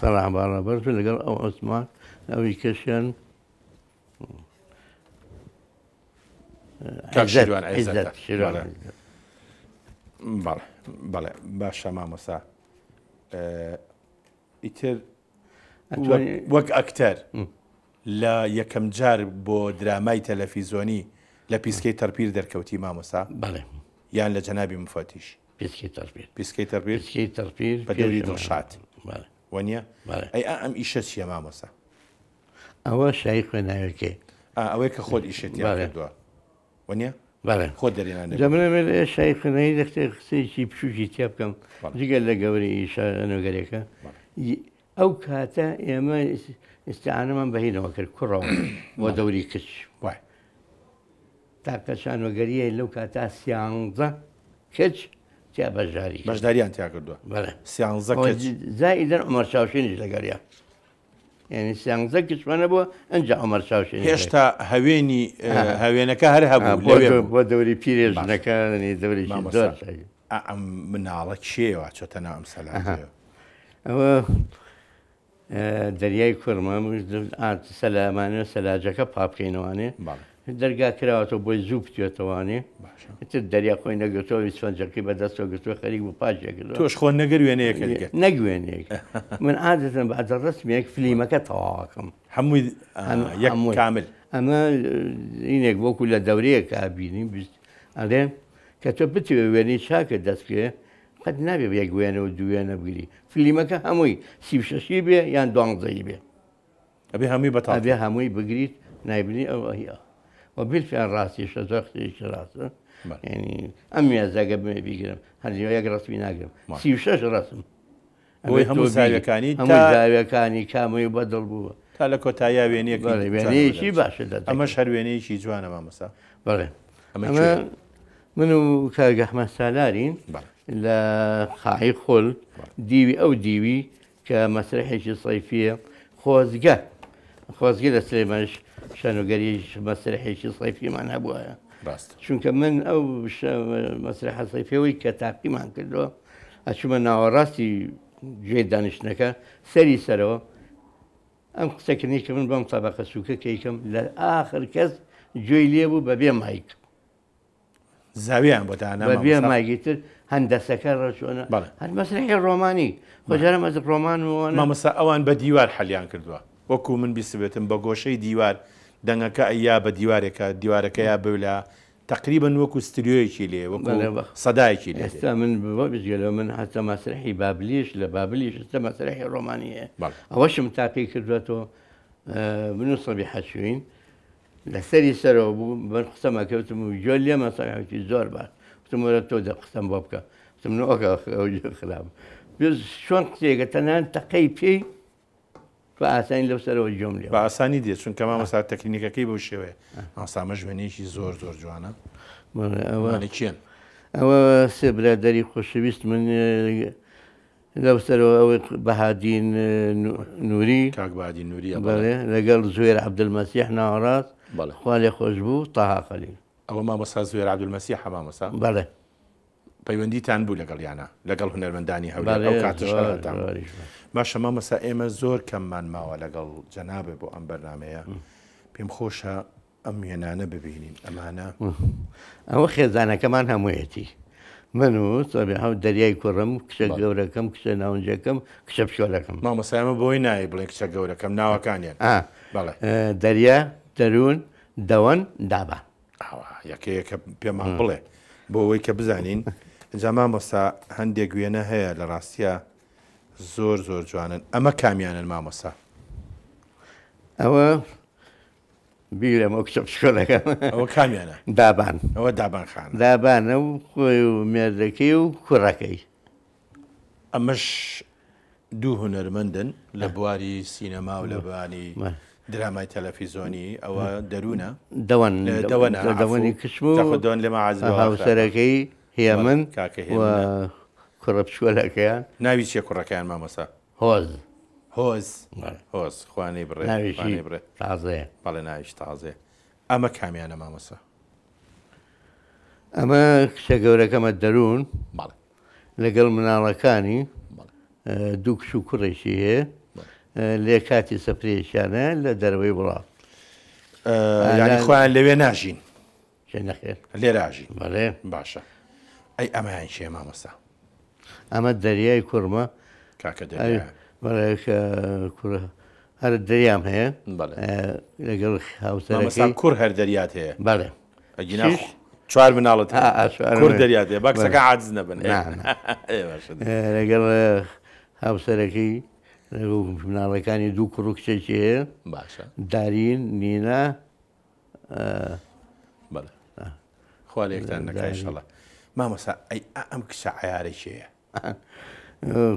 سەلاح بارەبەر لەگەڵ ئەو عوسمان ئەوی کەشیان بەڵێ باشە مامۆستا ئیتر وەک ئەکتەر لە یەکەم جار بۆ درامای تەلەڤیزۆنی لە پیسکەی تەرپیر دەرکەوتی مامۆستا بەڵێ یان لە جەنابی مفاتیش پیسکەی تەرپیر پیسکەی تەرپیر پیسکەی تەرپیر بە دەوری دڵشاد بەڵێ وەنیە ئەی ئەم ئیشە چییە مامۆستا ئەوە شای خوێناوەکێ ئەوەی کە خۆت ئیشێتیان کردووە وەنیە بەڵێ خۆت دەرێنان جەمنەمێت شای خوێنایی دەختێ قسەیەکی بچووکی تیا بکەم جگەل لە گەوری ئیشانەگەرێکە ئەو کاتە ئێمە ئێستاانەمان بەهینەوە کرد کوڕەوە بۆ دەوری کچ وای تاکە شانۆگەریە لەو کاتا سیانزە کچ تیا بەژاری بەشداریان تیا کردووە بەڵێ سیانزە کەچ زائیدەن عومەر چاوشێنیش لەگەریە یعنی سیانزە کچمانە بووە ئەنجا عومەر چاوشێنی هێشتا هەوێنی هەوێنەکە هەر هەبوو بۆ دەوری پیرێژنەکانی دەوریی زۆر ئەم مناڵە کێوە چۆتە ناو ئەم سەلاجەوە ئەوە دەریای کوڕمە سەلامانە سەلاجەکە پاپکەینەوانێ دەرگا کراوەتەوە بۆی زوو بتوێتەوانێ تر دەریا خۆی نەگرتەوە ویسفەنجەکەی بەدەستەوە گرتووە خەریک بۆ پاژێکردو تۆش خۆ نەگەروێنەیەکە نەگوێنێک من عادەتەن بەعدە ڕستمێک فلیمەکە تەواوەکەم هەمووی یەک کامل ئەمە اینێک وەکو لە دەورەیەکە بینی ئەڵێ کە تۆ بتوێ وێنەی چاکە دەستکرێ قەت نابێ یەک وێنە و دوێنە بگری فلیمەکە هەمووی سیشەشی بێ یان دوانزەی بێ ئەبێ هەمووی بەتاڵ بێ هەمووی بگریت نایبنی ئەوە هەیە وبالفعل ڕاستیشە زەختێکی ڕاستە ینی ئەم میازەگە بمێ بیگرم هەرلیوە یەک ڕستمی ناگرم 36 ڕسم بۆی هەموو زاویەکانی هەموو زاویەکانی کامەی بەدڵ بووە تا لە کۆتاییا وێنەیەکی باشە ئەمەش هەر وێنەیەکی جوانە مامۆستا بەڵێ ئەمە من و کاگەحمە سالارین لە خاعی خۆل دیوی ئەو دیوی کە مەسرحێکی سەیفیە خۆزگە لە سلێمانش شانۆگەری مەسرحێکی سەیفیمان هەبووە چونکە من ئەو مەسرح سەیفەوەی کە تاقیمان کردەوە ئەچوومە ناوەڕاستی گوێ دانیشتنەکە سەری سەرەوە ئەم قسەکردنی کە من بەم تەبەقە سووکە کەیکەم لە ئاخر کەس گوێی لێ بوو بەبێ مایک زاویان بۆ دانا بەبێ مایکی تر هەندەسەکە ڕۆچۆنە هەر مەسرحی ڕۆمانی خۆجارە مەز ڕۆمان مامۆستا ئەوان بە دیوار حەلیان کردووە وەکو من بیسبێتم بە گۆشەی دیوار دەنگەکە ئەیا بە دیوارێکە دیوارەکە یا بولا تقریبا وەکو ستریۆیەکی لێ وەکو سەدایەکی لێ ئێستا من بگەلەوە من هەتا مەسرحی بابلیش لە بابلیش ئێستا مەسرحی ڕۆمانیە ئەوەشم تاقی کردوێتەوە من و سەبی حەشوین لەسەری سەرەوە بوو بەر قسەمەکەوتم و جۆ لێ مەسەحێکی زۆر باش وتم وەرە تۆ دە قسەم بۆ بکە وتم نۆکە خراپ چۆن قسەیەکە تەنان تەقەی پێی بە ئاسانی لەو سەرەوە جۆم لێ بە ئاسانی دێت چونکە مامۆستا تەکنیکەکەی بەو شێوەیە ئاسامە ژوێنێکی زۆر زۆر جوانە ئەوانێکیان ئەوە سێ برادەری خۆشەویست من لەو سەرەوە ئەوەی بەهادین نووری کاک بەهادی نووری بەڵێ لەگەڵ زوێر عەبدولمەسیح ناوەڕاست خوا لێ خۆش بوو تاها خەلیل ئەوە مامۆستا زوێر عەبدولمەسیح مامۆستا بەڵێ پەیوەندیتان بوو لەگەڵ یانە لەگەڵ هونەرمەندانی هەولێر ئەو کاتش باشە مامۆستا ئێمە زۆر کەممان ماوە لەگەڵ جەنابێ بۆ ئەم بەرنامەیە پێم خۆشە ئەم وێنانە ببینین ئەمانە ئەوە خێزانەکەمان هەموویەتی من و سەبی هەو دەریای کوڕم کچە گەورەکەم کچە ناونجەکەم کچە پشۆلەکەم مامۆستا ئێمە بۆی نایە بڵێن کچە گەورەکەم ناوەکانیان دەریا دەروون دەوەن دابان یەکەیەکە پێمان بڵێ بۆ ئەوەی کە بزانین ئەجا مامۆستا هەندێک وێنە هەیە لە ڕاستیە زۆر زۆر جوانن ئەمە کامیانن مامۆستا ئەوە بیرەمە کچە پشکۆلەکە ئەوە کامیانە دابان ئەوە دابان خان دابانە و خۆی و مێردەکەی و کوڕەکەی ئەمەش دوو هونەرمەندن لە بواری سینەما و لە بوانی درامای تەلەڤیزۆنی ئەوە دەروونە دەوەنی کشم و دۆن لێمە هاوسەرەکەی هەیە من کوڕە پشکۆلەکەیان ناوی چیە کوڕەکەیان مامۆستا هۆز خوانەی بڕێ تازەیە بەڵێ ناویش تازێ ئەمە کامیانە مامۆستا ئەمە کچە گەورەکەمە دەروون لەگەڵ مناڵەکانی دوو کچ و کوڕێکی هەیە لێ کاتی سەفرێکیانە لە دەرەوەی وڵات ینی خۆیان لەوێ ناژین شێ نەخێر لێراژین بەڵێ باشە ئەی ئەمایان چێ مامەسا ئەمە دەریای کوڕمە کاکە دەریا بەڵێ کوڕە هەر دەریام هەیە لەگەڵ هاوسەرەکەی کوڕ هەر دەریات هەیە بەڵێ ئەگینا چوار مناڵت کوڕ دەریات هەیە باکسەکە عاجز نەبن لەگەڵ هاوسەرەکەی مناڵەکانی دوو کوڕ و کچێکی هەیە باشە دارین نینە بەڵێ خوا لێکتان نەکای ئینشەڵا مامەسا ئەی ئەم کچە عیارێکیەیە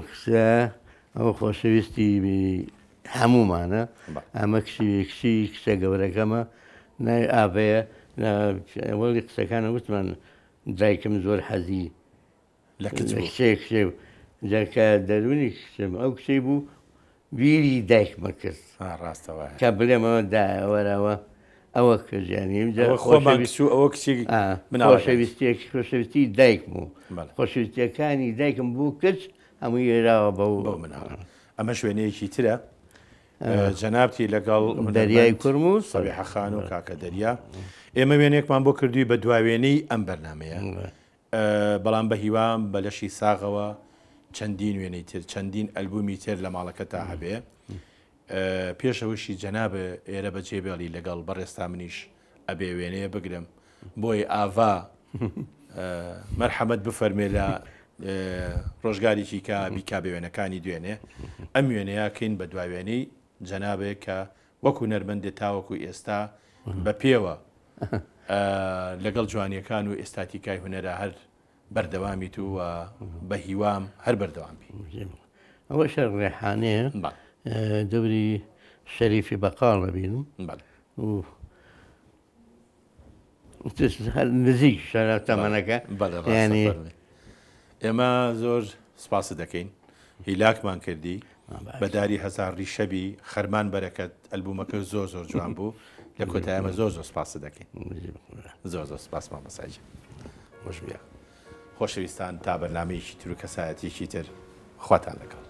کچە ئەوە خۆشەویستی هەمومانە ئەمە کچی کچە گەورەکەمە نای ئاڤەیە وەڵی قسەکانە وتمان دایکم زۆر حەزی لە کچێ جاکە دەرونی کچم ئەو کچەی بوو بیری دایکمە کرد ڕاستەوە کە بڵێمەوە داوەرەوە ئەوە کردیانی ئەوە کچی خۆشەویستی دایکم و خۆشەویستیەکانی دایکم بوو کرد هەمووی هێراوە بە مناڵ ئەمە شوێنەیەکی ترە جەنابتی لەگەڵ دەریای کورم و سەبیحەخان و کاکە دەریا ئێمە وێنێکمان بۆ کردووی بە دواوێنەی ئەم بەرنمەیە بەڵام بە هیوام بە لەشی ساغەوە چەندین وێنەی تر چەندین ئەلبومی تر لە ماڵەکە تا هەبێ پێشەوەشی جەنابە ئێرە بە جێبێڵی لەگەڵ بەڕێستا منیش ئەبێ وێنەیە بگرم بۆی ئاوا مەرحەمەت بفەرمێ لە ڕۆژگارێکی کە بیکا بە وێنەکانی دوێنێ ئەم وێنەیەکەین بە دواوێنەی جەنابێک کە وەکو نەرمەندێت تاوەکو ئێستا بە پێوە لەگەڵ جوانیەکان و ئێستاتیکای هونەرە هەر بەردەوامیت و بە هیوام هەر بەردەوامی ئەوە شەر ڕێحانەیە دەوری شەریفی بەقاڵ دەبینم نزیک شارە تەمەنەکە ینی ئێمە زۆر سپاس دەکەین هیلاکمان کردی بەداری هەزاری شەبی خەرمان بەرەکەت ئەلبومەکە زۆر زۆر جوان بوو لە کۆتایمە زۆر زۆر سپاس دەکەین زۆر زۆر سپاسمان بەساج خۆش بیا خۆشەویستان تا بەرنامەیەکی تر و کەسایەتێکی تر خواتان لەگەڵ